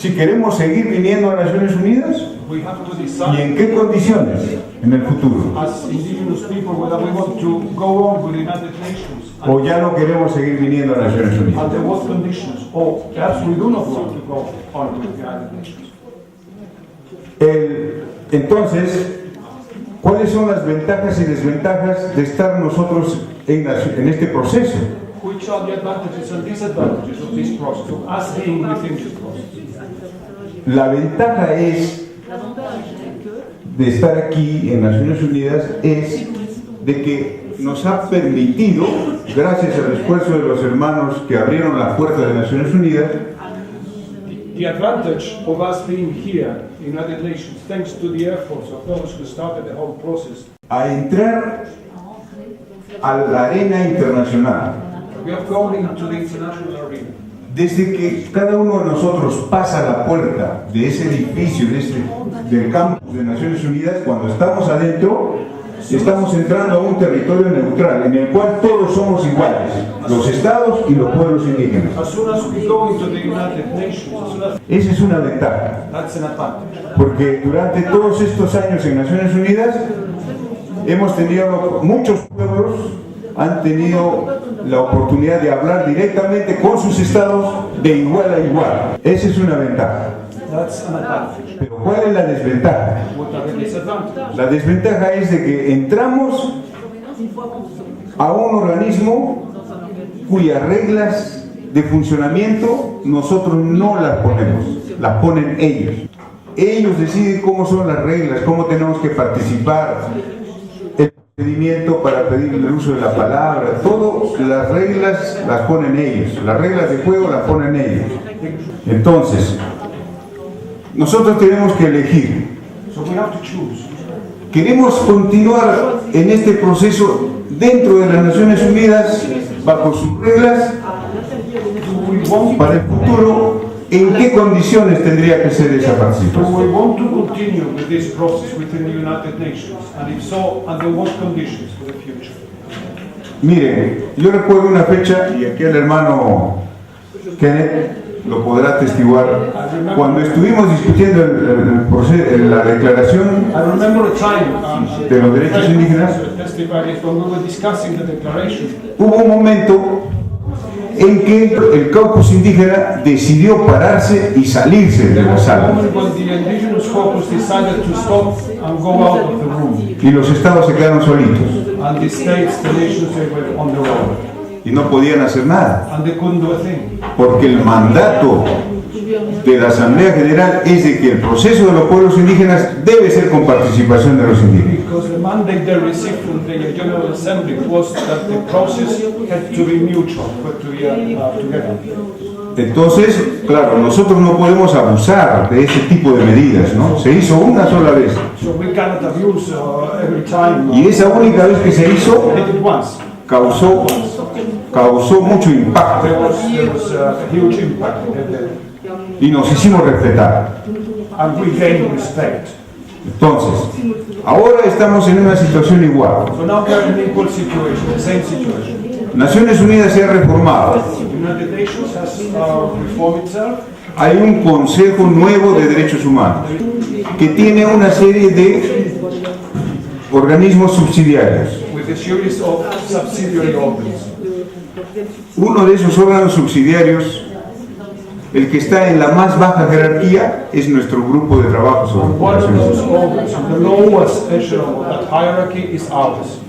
si queremos seguir viniendo a Naciones Unidas We have to y decide en qué condiciones en el futuro. as indigenous people whether we want to go on with the United Nations O ya no queremos seguir viniendo a Naciones Unidas. under what conditions, or perhaps we do not want to go on with the United Nations. Entonces, ¿cuáles son las ventajas y desventajas de estar nosotros en este proceso? Which are the advantages and disadvantages of this process, of us being within this process? La ventaja es de estar aquí en Naciones Unidas es de que nos ha permitido, gracias al esfuerzo de los hermanos que abrieron la puerta de Naciones Unidas, The advantage of us being here in the United Nations, thanks to the efforts of those who started the whole process, a entrar a la arena internacional. we have gone into the international arena. Desde que cada uno de nosotros pasa la puerta de ese edificio, del campus de Naciones Unidas, cuando estamos adentro, estamos entrando a un territorio neutral en el cual todos somos iguales, los estados y los pueblos indígenas. As soon as we go into the United Nations, as soon as Esa es una ventaja, that's an advantage. porque durante todos estos años en Naciones Unidas hemos tenido, muchos pueblos han tenido la oportunidad de hablar directamente con sus estados de igual a igual. Esa es una ventaja. That's an advantage. Pero ¿cuál es la desventaja? What are the disadvantages? La desventaja es de que entramos a un organismo cuyas reglas de funcionamiento nosotros no las ponemos, las ponen ellos. Ellos deciden cómo son las reglas, cómo tenemos que participar, el procedimiento para pedir el uso de la palabra, todas las reglas las ponen ellos, las reglas de juego las ponen ellos. Entonces, nosotros tenemos que elegir. So we have to choose. ¿Queremos continuar en este proceso dentro de las Naciones Unidas bajo sus reglas Do we want para el futuro? ¿En qué condiciones tendría que ser esa Do participación? we want to continue with this process within the United Nations? And if so, under what conditions for the future? Miren, yo recuerdo una fecha, y aquí el hermano Kenneth lo podrá atestiguar, cuando estuvimos discutiendo la declaración I remember a time de los derechos indígenas, testified when we were discussing the declaration. hubo un momento en que el caucus indígena decidió pararse y salirse de There la was a sala. moment when the indigenous caucus decided to stop and go out of the room. Y los estados se quedaron solitos And the states, the nations, they were on their own. y no podían hacer nada, And they couldn't do a thing. porque el mandato de la Asamblea General es de que el proceso de los pueblos indígenas debe ser con participación de los indígenas. Because the mandate they received from the General Assembly was that the process had to be mutual, but to be together. Entonces, claro, nosotros no podemos abusar de ese tipo de medidas, ¿no? Se hizo una sola vez So we cannot abuse every time. y esa única vez que se hizo We did it once. causó mucho impacto There was a huge impact, y nos hicimos respetar. and we gained respect. Entonces, ahora estamos en una situación igual. So now we are in an equal situation, the same situation. Naciones Unidas se ha reformado. The United Nations has reformed itself. Hay un Consejo Nuevo de Derechos Humanos que tiene una serie de organismos subsidiarios. With a series of subsidiary organs. Uno de esos órganos subsidiarios, el que está en la más baja jerarquía, es nuestro grupo de trabajo sobre One of poblaciones those indígenas. organs, the lowest echelon of that hierarchy, is ours.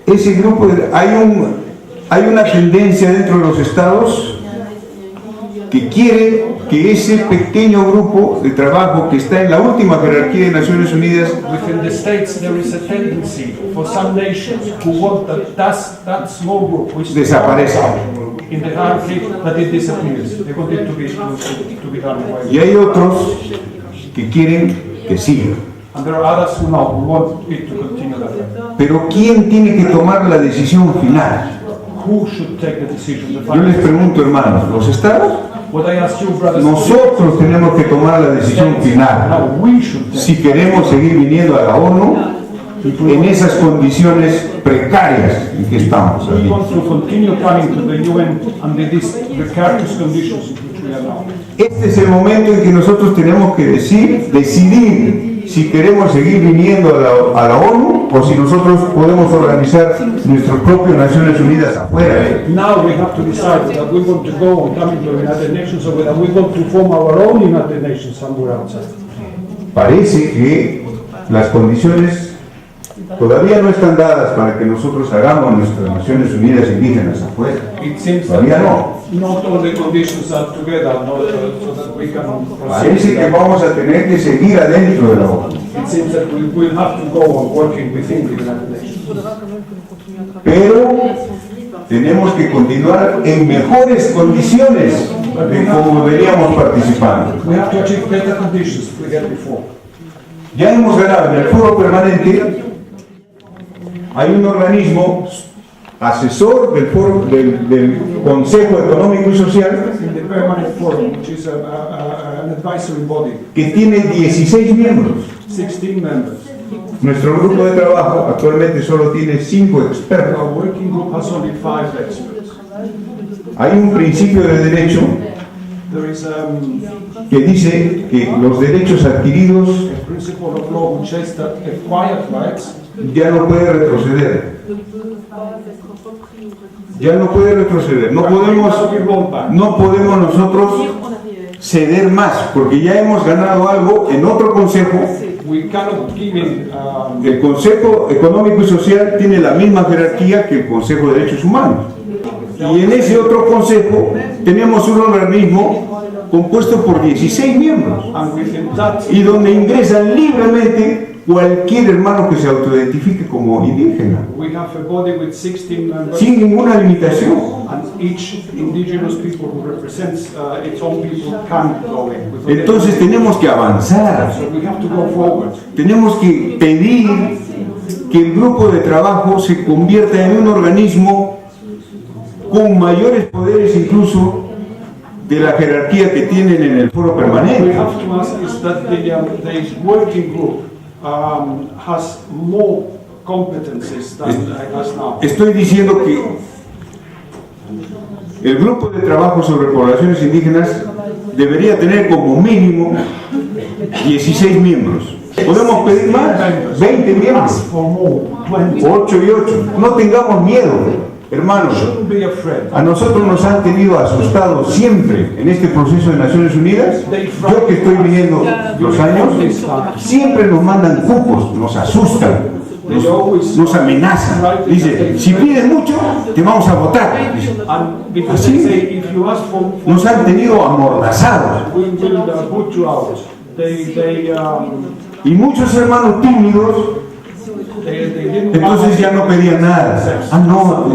Ese grupo, hay una tendencia dentro de los estados que quiere que ese pequeño grupo de trabajo que está en la última jerarquía de Naciones Unidas Within the states, there is a tendency for some nations who want that small group, which desaparezca. in the hierarchy, that it disappears. They want it to be done away. Y hay otros que quieren que siga. And there are others who want it to continue that way. Pero ¿quién tiene que tomar la decisión final? Who should take the decision? The Yo final les decision? pregunto, hermanos, ¿los estados? What I ask you, brothers, Nosotros tenemos que tomar la decisión final. now we should take. Si queremos seguir viniendo a la ONU en esas condiciones precarias en que estamos We aquí. want to continue coming to the UN under these precarious conditions in which there now. Este es el momento en que nosotros tenemos que decidir si queremos seguir viniendo a la ONU o si nosotros podemos organizar nuestras propias Naciones Unidas afuera. Now we have to decide that we want to go and come into the United Nations or whether we want to form our own United Nations somewhere outside. Parece que las condiciones todavía no están dadas para que nosotros hagamos nuestras Naciones Unidas indígenas afuera. It seems Todavía that no. not all the conditions are together so that we can Parece que proceed. vamos a tener que seguir adentro de la ONU. It seems that we will have to go on working within the United Nations. Pero tenemos que continuar en mejores condiciones de como veníamos participando. We have to achieve better conditions than we had before. Ya hemos ganado en el foro permanente. Hay un organismo asesor del foro del Consejo Económico y Social In the Permanent Forum, which is an advisory body, que tiene 16 miembros. 16 members. Nuestro grupo de trabajo actualmente solo tiene 5 expertos. Our working group has only 5 experts. Hay un principio de derecho There is que dice que los derechos adquiridos a principle of law which says that acquired rights ya no puede retroceder. Ya no puede retroceder. No podemos nosotros ceder más, porque ya hemos ganado algo en otro consejo. we cannot give in. El Consejo Económico y Social tiene la misma jerarquía que el Consejo de Derechos Humanos. Y en ese otro consejo tenemos un organismo compuesto por 16 miembros And within that, y donde ingresan libremente cualquier hermano que se autoidentifique como indígena, we have a body with 16 members, sin ninguna limitación. and each indigenous people who represents its own people can go in. without Entonces tenemos que avanzar, So we have to go forward. tenemos que pedir que el grupo de trabajo se convierta en un organismo con mayores poderes incluso de la jerarquía que tienen en el foro What we permanente. have to ask is that the working group has more competencies than it has now. Estoy diciendo que el grupo de trabajo sobre poblaciones indígenas debería tener como mínimo 16 miembros. ¿Podemos pedir más? 20 miembros. Ask for more, 20. 8 y 8. No tengamos miedo, hermanos. Shouldn't be afraid. A nosotros nos han tenido asustados siempre en este proceso de Naciones Unidas. Yo que estoy viviendo los años, siempre nos mandan cupos, nos asustan, nos amenazan. Dice, si pides mucho, te vamos a votar. Dice, And because they say if you ask for nos han tenido amordazados. we will put you out. Y muchos hermanos tímidos, They didn't entonces ya no pedían nada. Ah, no,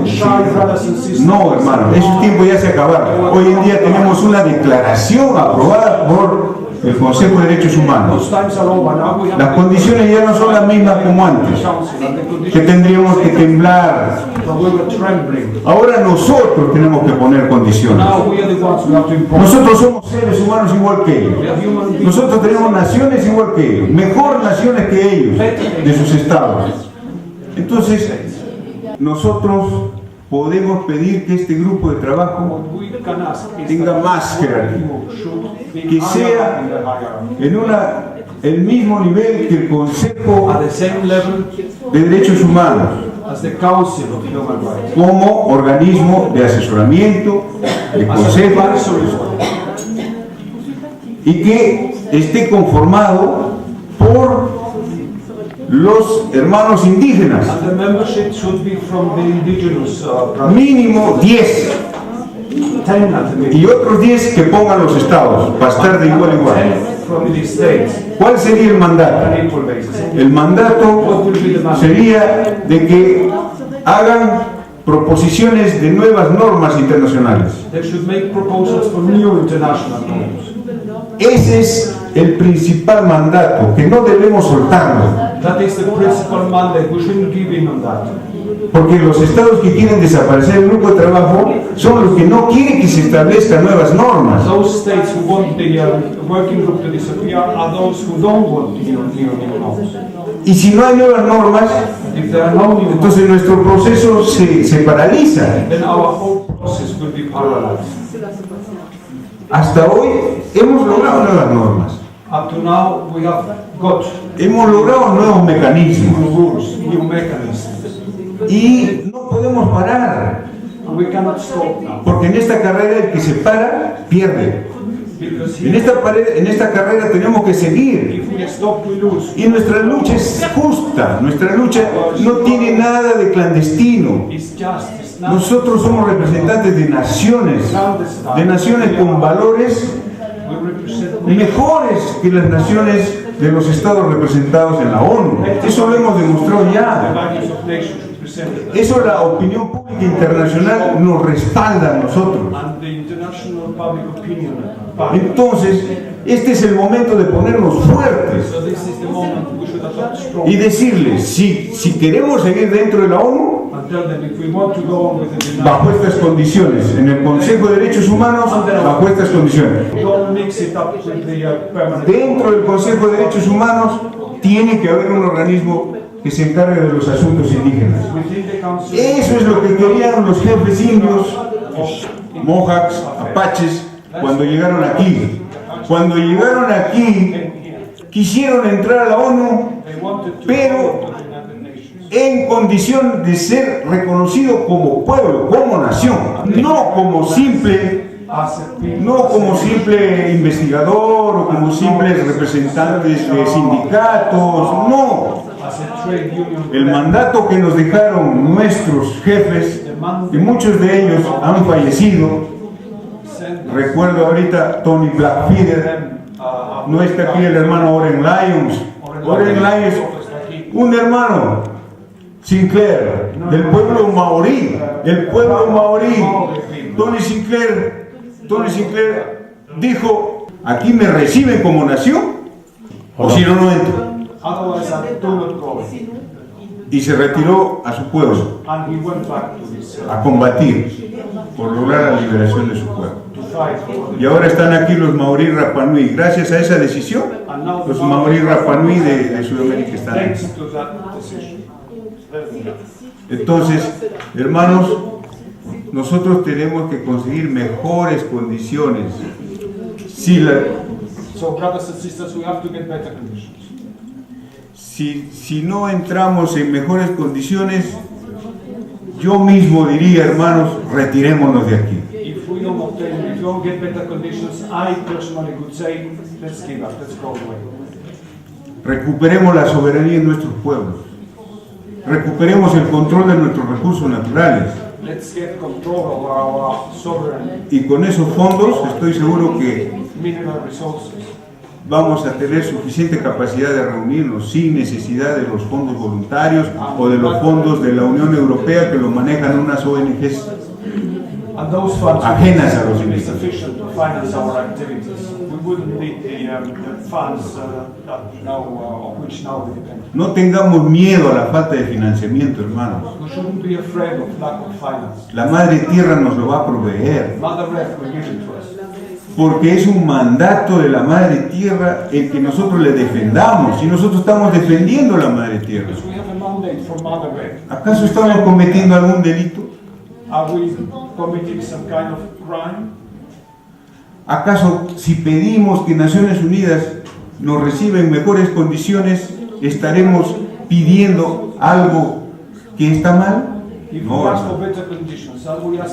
no, hermano, esos tiempos ya se acabaron. Hoy en día tenemos una declaración aprobada por el Consejo de Derechos Humanos. Those times are over. Now we have Las condiciones ya no son las mismas como antes, council and the que conditions tendríamos que temblar. that we were trembling. Ahora nosotros tenemos que poner condiciones. Now we are the ones who have to impose. Nosotros somos seres humanos igual que ellos. We are human beings. Nosotros tenemos naciones igual que ellos, mejor naciones que ellos, de sus estados. Entonces, nosotros podemos pedir que este grupo de trabajo What we can ask is tenga that más jerarquía, you should be que higher sea in the hierarchy. en el mismo nivel que el Consejo At the same level de Derechos Humanos, as the Council of Human Rights. como organismo de asesoramiento, de As an consejo, advisory body. y que esté conformado por los hermanos indígenas, And the membership should be from the indigenous brothers. mínimo 10, 10 at the y minimum. otros 10 que pongan los estados, para estar de igual a igual. 10 from the states ¿Cuál sería el mandato? on an equal basis. El mandato sería de que hagan proposiciones de nuevas normas internacionales. They should make proposals for new international norms. Ese es el principal mandato, que no debemos soltarlo, That is the principal mandate. We shouldn't give in on that. porque los estados que quieren desaparecer el grupo de trabajo son los que no quieren que se establezcan nuevas normas. Those states who want the working group to disappear are those who don't want new norms. Y si no hay nuevas normas, If there are no new norms, entonces nuestro proceso se paraliza. then our whole process will be paralyzed. Hasta hoy hemos logrado nuevas normas, Up to now, we have got hemos logrado nuevos mecanismos new rules, new mechanisms, y no podemos parar, and we cannot stop now. porque en esta carrera el que se para pierde. Because En esta carrera tenemos que seguir. if we stop, we lose. Y nuestra lucha es justa, nuestra lucha no tiene nada de clandestino. It's just, it's not Nosotros somos representantes de naciones con valores we represent mejores que las naciones de los estados representados en la ONU. Eso lo hemos demostrado the ya. values of nations represented. Eso la opinión pública internacional nos respalda a nosotros. And the international public opinion. Entonces, este es el momento de ponernos fuertes So this is the moment we should adopt strong y decirles, si queremos seguir dentro de la ONU, and tell them if we want to go on with the bajo estas condiciones, en el Consejo de Derechos Humanos, bajo estas condiciones. don't mix it up with the permanent. Dentro del Consejo de Derechos Humanos tiene que haber un organismo que se encargue de los asuntos indígenas. Within the council. Eso es lo que querían los jefes indios, Mohawks, Apaches, cuando llegaron aquí. Cuando llegaron aquí, quisieron entrar a la ONU, They wanted to pero go to the United Nations. en condición de ser reconocido como pueblo, como nación, no como simple investigador o como simples representantes de sindicatos, no. El mandato que nos dejaron nuestros jefes, y muchos de ellos han fallecido. Recuerdo ahorita Tony Blackfeeder, no está aquí el hermano Oren Lyons. Oren Lyons, un hermano Sinclair, del pueblo maorí, Tony Sinclair dijo, aquí me reciben como nación, o si no, no entro. Y se retiró a su pueblo a combatir por lograr la liberación de su pueblo. Y ahora están aquí los maorí Rapanui. Gracias a esa decisión, los maorí Rapanui de Sudamérica están aquí. Entonces, hermanos, nosotros tenemos que conseguir mejores condiciones. Si no entramos en mejores condiciones, yo mismo diría, hermanos, retirémonos de aquí. Recuperemos la soberanía en nuestros pueblos. Recuperemos el control de nuestros recursos naturales. Y con esos fondos estoy seguro que vamos a tener suficiente capacidad de reunirnos sin necesidad de los fondos voluntarios o de los fondos de la Unión Europea que lo manejan unas ONGs ajenas a los indígenas. No tengamos miedo a la falta de financiamiento, hermanos. La Madre Tierra nos lo va a proveer. Porque es un mandato de la Madre Tierra el que nosotros le defendamos. Y nosotros estamos defendiendo a la Madre Tierra. ¿Acaso estamos cometiendo algún delito? ¿Acaso si pedimos que Naciones Unidas nos reciba en mejores condiciones, estaremos pidiendo algo que está mal? No.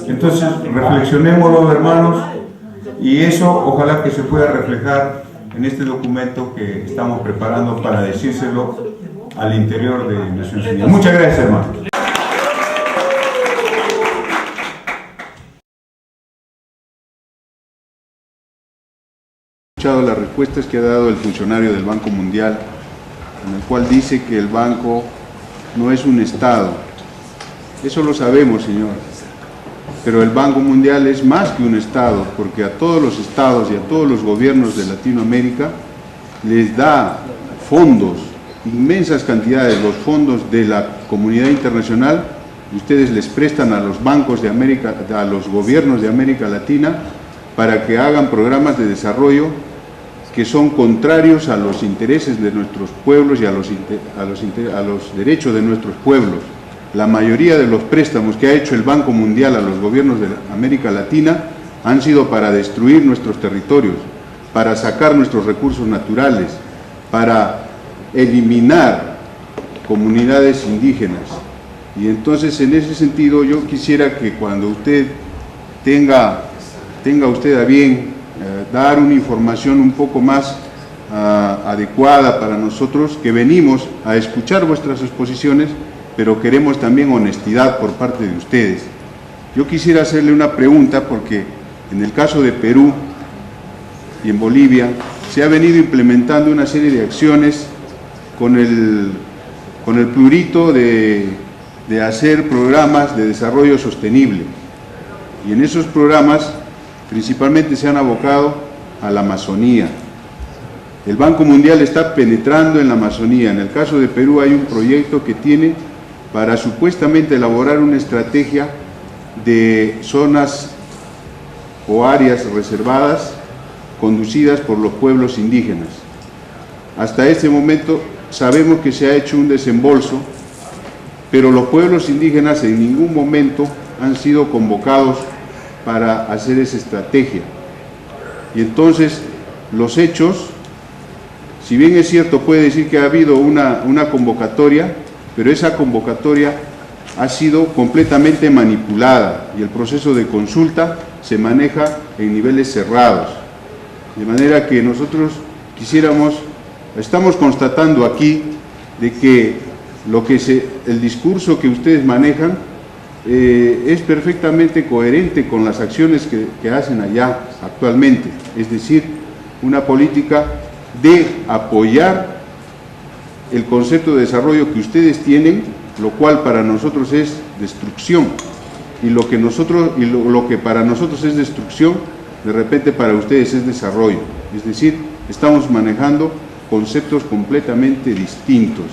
Entonces reflexionémoslo, hermanos, y eso ojalá que se pueda reflejar en este documento que estamos preparando para decírselo al interior de Naciones Unidas. Muchas gracias, hermanos. Las respuestas que ha dado el funcionario del Banco Mundial, en el cual dice que el banco no es un Estado. Eso lo sabemos, señor. Pero el Banco Mundial es más que un Estado, porque a todos los estados y a todos los gobiernos de Latinoamérica les da fondos, inmensas cantidades, los fondos de la comunidad internacional. Ustedes les prestan a los bancos de América, a los gobiernos de América Latina, para que hagan programas de desarrollo que son contrarios a los intereses de nuestros pueblos y a los derechos de nuestros pueblos. La mayoría de los préstamos que ha hecho el Banco Mundial a los gobiernos de América Latina han sido para destruir nuestros territorios, para sacar nuestros recursos naturales, para eliminar comunidades indígenas. Y entonces, en ese sentido, yo quisiera que cuando usted tenga usted a bien dar una información un poco más adecuada para nosotros, que venimos a escuchar vuestras exposiciones, pero queremos también honestidad por parte de ustedes. Yo quisiera hacerle una pregunta, porque en el caso de Perú y en Bolivia se ha venido implementando una serie de acciones con el prurito de hacer programas de desarrollo sostenible, y en esos programas principalmente se han abocado a la Amazonía. El Banco Mundial está penetrando en la Amazonía. En el caso de Perú hay un proyecto que tiene para supuestamente elaborar una estrategia de zonas o áreas reservadas conducidas por los pueblos indígenas. Hasta este momento sabemos que se ha hecho un desembolso, pero los pueblos indígenas en ningún momento han sido convocados para hacer esa estrategia. Y entonces los hechos, si bien es cierto, puede decir que ha habido una convocatoria, pero esa convocatoria ha sido completamente manipulada y el proceso de consulta se maneja en niveles cerrados. De manera que nosotros estamos constatando aquí de que el discurso que ustedes manejan es perfectamente coherente con las acciones que hacen allá actualmente, es decir, una política de apoyar el concepto de desarrollo que ustedes tienen, lo cual para nosotros es destrucción, y lo que para nosotros es destrucción, de repente para ustedes es desarrollo. Es decir, estamos manejando conceptos completamente distintos,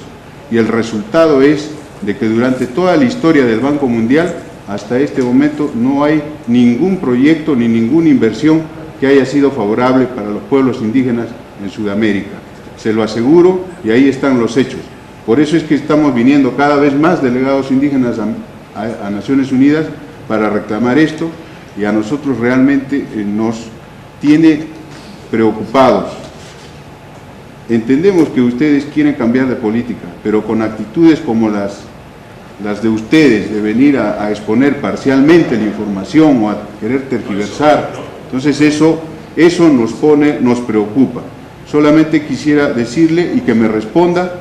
y el resultado es de que durante toda la historia del Banco Mundial, hasta este momento, no hay ningún proyecto ni ninguna inversión que haya sido favorable para los pueblos indígenas en Sudamérica. Se lo aseguro, y ahí están los hechos. Por eso es que estamos viniendo cada vez más delegados indígenas a Naciones Unidas para reclamar esto, y a nosotros realmente nos tiene preocupados. Entendemos que ustedes quieren cambiar de política, pero con actitudes como las de ustedes, de venir a exponer parcialmente la información o a querer tergiversar, entonces eso nos preocupa. Solamente quisiera decirle y que me responda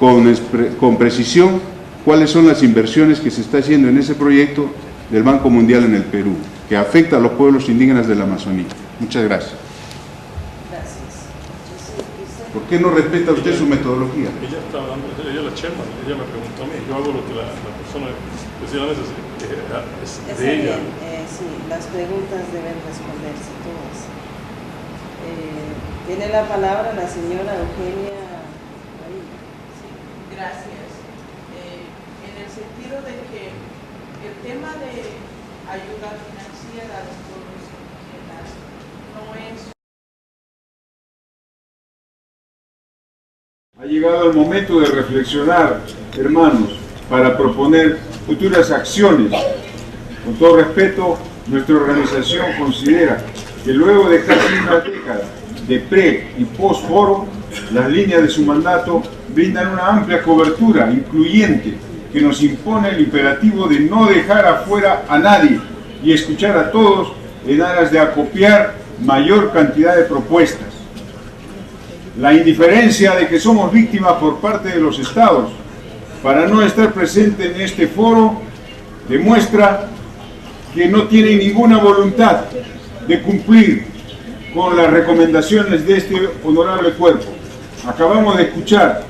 con precisión cuáles son las inversiones que se está haciendo en ese proyecto del Banco Mundial en el Perú, que afecta a los pueblos indígenas de la Amazonía. Muchas gracias. ¿Por qué no respeta usted su metodología? Ella está hablando, ella es la chairman, ella me preguntó a mí, yo hago lo que la persona es de ella. Sí, las preguntas deben responderse todas. Tiene la palabra la señora Eugenia. Sí, gracias. En el sentido de que el tema de ayuda financiera a los pueblos indígenas no es... Ha llegado el momento de reflexionar, hermanos, para proponer futuras acciones. Con todo respeto, nuestra organización considera que luego de casi una década de pre- y post-foro, las líneas de su mandato brindan una amplia cobertura incluyente que nos impone el imperativo de no dejar afuera a nadie y escuchar a todos en aras de acopiar mayor cantidad de propuestas. La indiferencia de que somos víctimas por parte de los estados para no estar presente en este foro demuestra que no tienen ninguna voluntad de cumplir con las recomendaciones de este honorable cuerpo. Acabamos de escuchar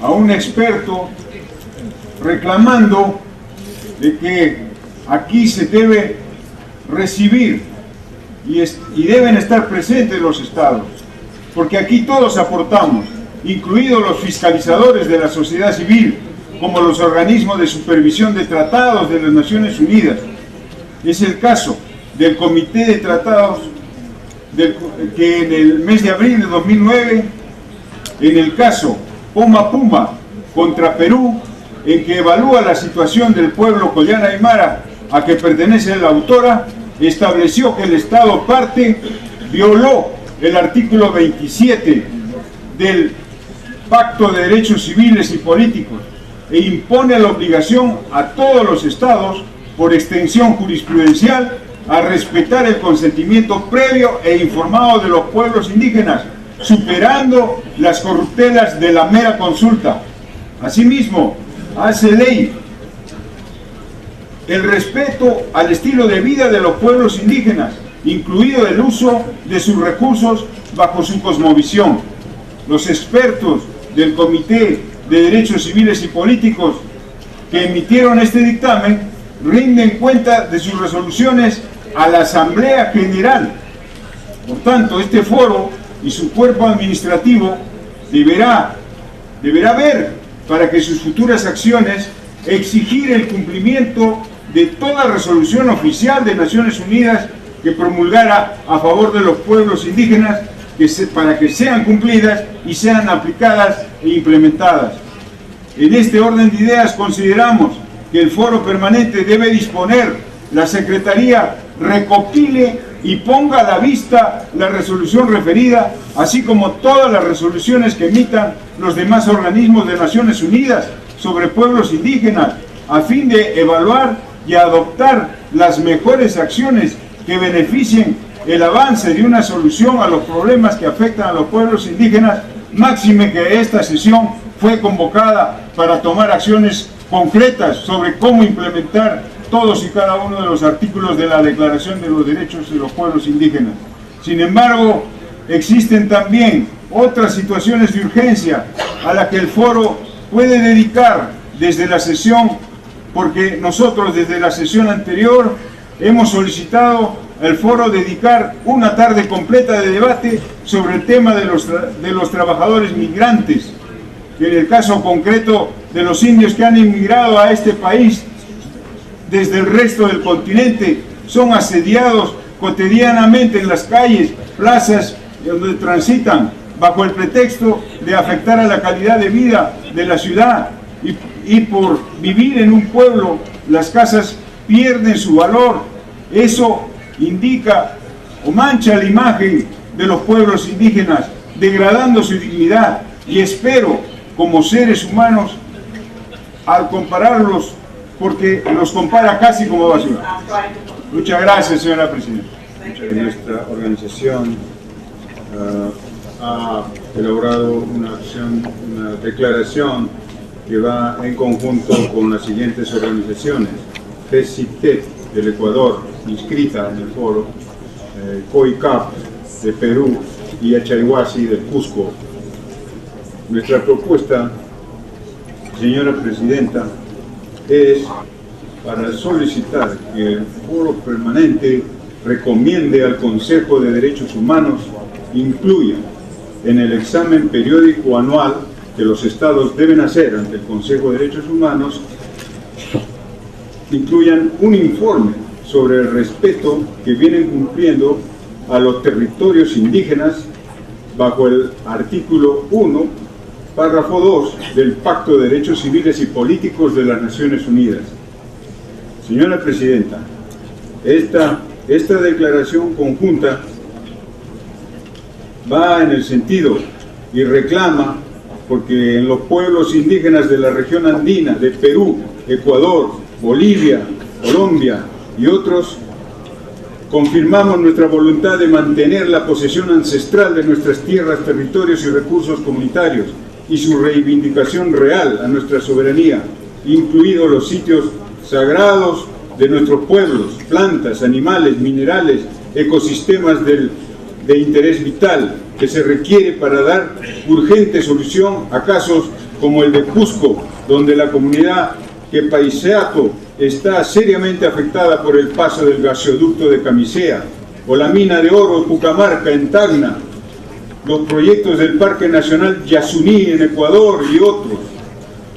a un experto reclamando de que aquí se debe recibir y deben estar presentes los estados, porque aquí todos aportamos, incluidos los fiscalizadores de la sociedad civil, como los organismos de supervisión de tratados de las Naciones Unidas. Es el caso del Comité de Tratados que en el mes de abril de 2009, en el caso Puma Puma contra Perú, en que evalúa la situación del pueblo Collana Aymara, a que pertenece la autora, estableció que el Estado parte violó el artículo 27 del Pacto de Derechos Civiles y Políticos e impone la obligación a todos los estados, por extensión jurisprudencial, a respetar el consentimiento previo e informado de los pueblos indígenas, superando las corruptelas de la mera consulta. Asimismo, hace ley el respeto al estilo de vida de los pueblos indígenas, incluido el uso de sus recursos bajo su cosmovisión. Los expertos del Comité de Derechos Civiles y Políticos que emitieron este dictamen rinden cuenta de sus resoluciones a la Asamblea General. Por tanto, este foro y su cuerpo administrativo deberá ver para que sus futuras acciones exigir el cumplimiento de toda resolución oficial de Naciones Unidas que promulgara a favor de los pueblos indígenas, para que sean cumplidas y sean aplicadas e implementadas. En este orden de ideas consideramos que el foro permanente debe disponer, la Secretaría recopile y ponga a la vista la resolución referida, así como todas las resoluciones que emitan los demás organismos de Naciones Unidas sobre pueblos indígenas, a fin de evaluar y adoptar las mejores acciones que beneficien el avance de una solución a los problemas que afectan a los pueblos indígenas, máxime que esta sesión fue convocada para tomar acciones concretas sobre cómo implementar todos y cada uno de los artículos de la Declaración de los Derechos de los Pueblos Indígenas. Sin embargo, existen también otras situaciones de urgencia a las que el foro puede dedicar desde la sesión, porque nosotros desde la sesión anterior hemos solicitado al foro dedicar una tarde completa de debate sobre el tema de los trabajadores migrantes, que en el caso concreto de los indios que han inmigrado a este país desde el resto del continente, son asediados cotidianamente en las calles, plazas donde transitan, bajo el pretexto de afectar a la calidad de vida de la ciudad, y por vivir en un pueblo las casas pierden su valor. Eso indica o mancha la imagen de los pueblos indígenas, degradando su dignidad, y espero, como seres humanos, al compararlos, porque los compara casi como basura. Muchas gracias, señora Presidenta. Nuestra organización ha elaborado una declaración que va en conjunto con las siguientes organizaciones: PECITET del Ecuador, inscrita en el foro, COICAP de Perú y Achayhuasi del Cusco. Nuestra propuesta, señora Presidenta, es para solicitar que el foro permanente recomiende al Consejo de Derechos Humanos incluya en el examen periódico anual que los estados deben hacer ante el Consejo de Derechos Humanos, incluyan un informe sobre el respeto que vienen cumpliendo a los territorios indígenas bajo el artículo 1, párrafo 2 del Pacto de Derechos Civiles y Políticos de las Naciones Unidas. Señora Presidenta, esta declaración conjunta va en el sentido y reclama, porque en los pueblos indígenas de la región andina, de Perú, Ecuador, Bolivia, Colombia y otros, confirmamos nuestra voluntad de mantener la posesión ancestral de nuestras tierras, territorios y recursos comunitarios y su reivindicación real a nuestra soberanía, incluidos los sitios sagrados de nuestros pueblos, plantas, animales, minerales, ecosistemas de interés vital que se requiere para dar urgente solución a casos como el de Cusco, donde la comunidad Quepaiseato está seriamente afectada por el paso del gasoducto de Camisea, o la mina de oro de Pucamarca en Tacna, los proyectos del Parque Nacional Yasuní en Ecuador y otros.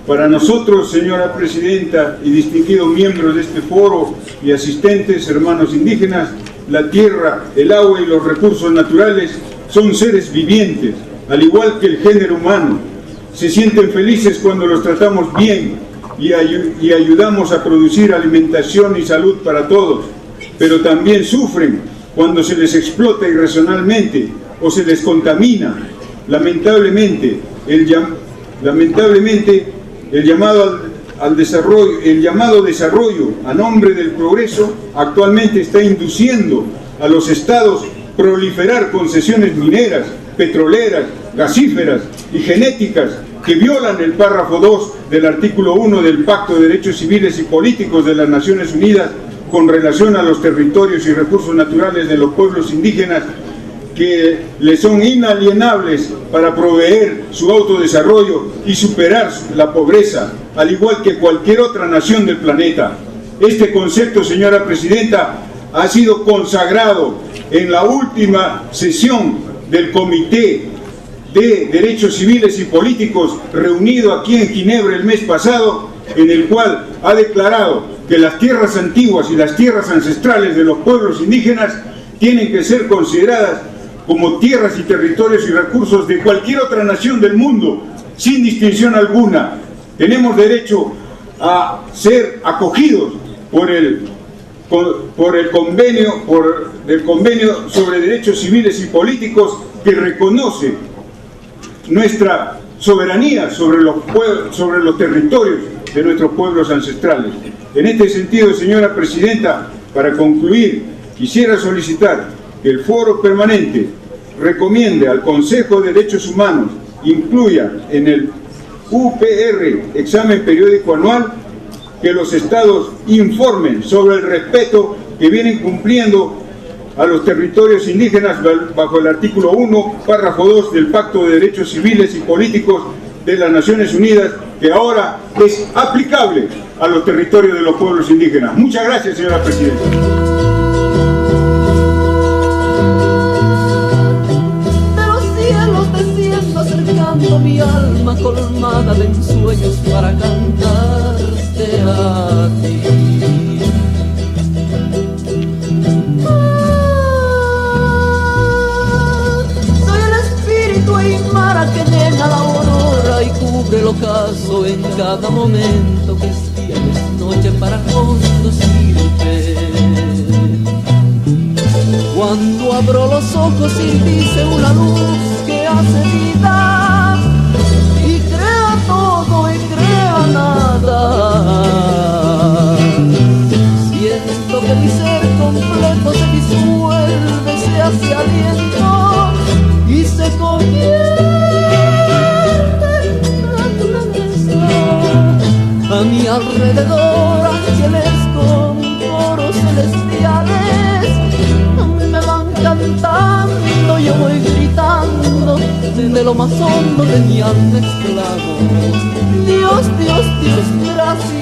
Para nosotros, señora Presidenta y distinguidos miembros de este foro y asistentes, hermanos indígenas, la tierra, el agua y los recursos naturales son seres vivientes, al igual que el género humano. Se sienten felices cuando los tratamos bien y ayudamos a producir alimentación y salud para todos. pero también sufren cuando se les explota irracionalmente o se les contamina. Lamentablemente, el llamado desarrollo a nombre del progreso actualmente está induciendo a los estados proliferar concesiones mineras, petroleras, gasíferas y genéticas que violan el párrafo 2 del artículo 1 del Pacto de Derechos Civiles y Políticos de las Naciones Unidas con relación a los territorios y recursos naturales de los pueblos indígenas, que les son inalienables para proveer su autodesarrollo y superar la pobreza, al igual que cualquier otra nación del planeta. Este concepto, señora Presidenta, ha sido consagrado en la última sesión del Comité de Derechos Civiles y Políticos reunido aquí en Ginebra el mes pasado, en el cual ha declarado que las tierras antiguas y las tierras ancestrales de los pueblos indígenas tienen que ser consideradas como tierras y territorios y recursos de cualquier otra nación del mundo, sin distinción alguna. Tenemos derecho a ser acogidos por el convenio sobre derechos civiles y políticos, que reconoce nuestra soberanía sobre los territorios de nuestros pueblos ancestrales. En este sentido, señora Presidenta, para concluir, quisiera solicitar que el Foro Permanente recomiende al Consejo de Derechos Humanos incluya en el UPR, examen periódico anual, que los estados informen sobre el respeto que vienen cumpliendo a los territorios indígenas bajo el artículo 1, párrafo 2 del Pacto de Derechos Civiles y Políticos de las Naciones Unidas, que ahora es aplicable a los territorios de los pueblos indígenas. Muchas gracias, señora Presidenta. Acercando mi alma colmada de ensueños para cantarte a ti. Soy el espíritu aymara que llena la aurora y cubre el ocaso en cada momento que es día y es noche para conducirte. Cuando abro los ojos y dice una luz que hace vida y crea todo y crea nada, siento que mi ser completo se disuelve, se hace aliento y se convierte en naturaleza. A mi alrededor ángeles con coros celestiales me van cantando, yo voy gritando de lo más hondo de mi alma exclamo: Dios, Dios, Dios, gracias.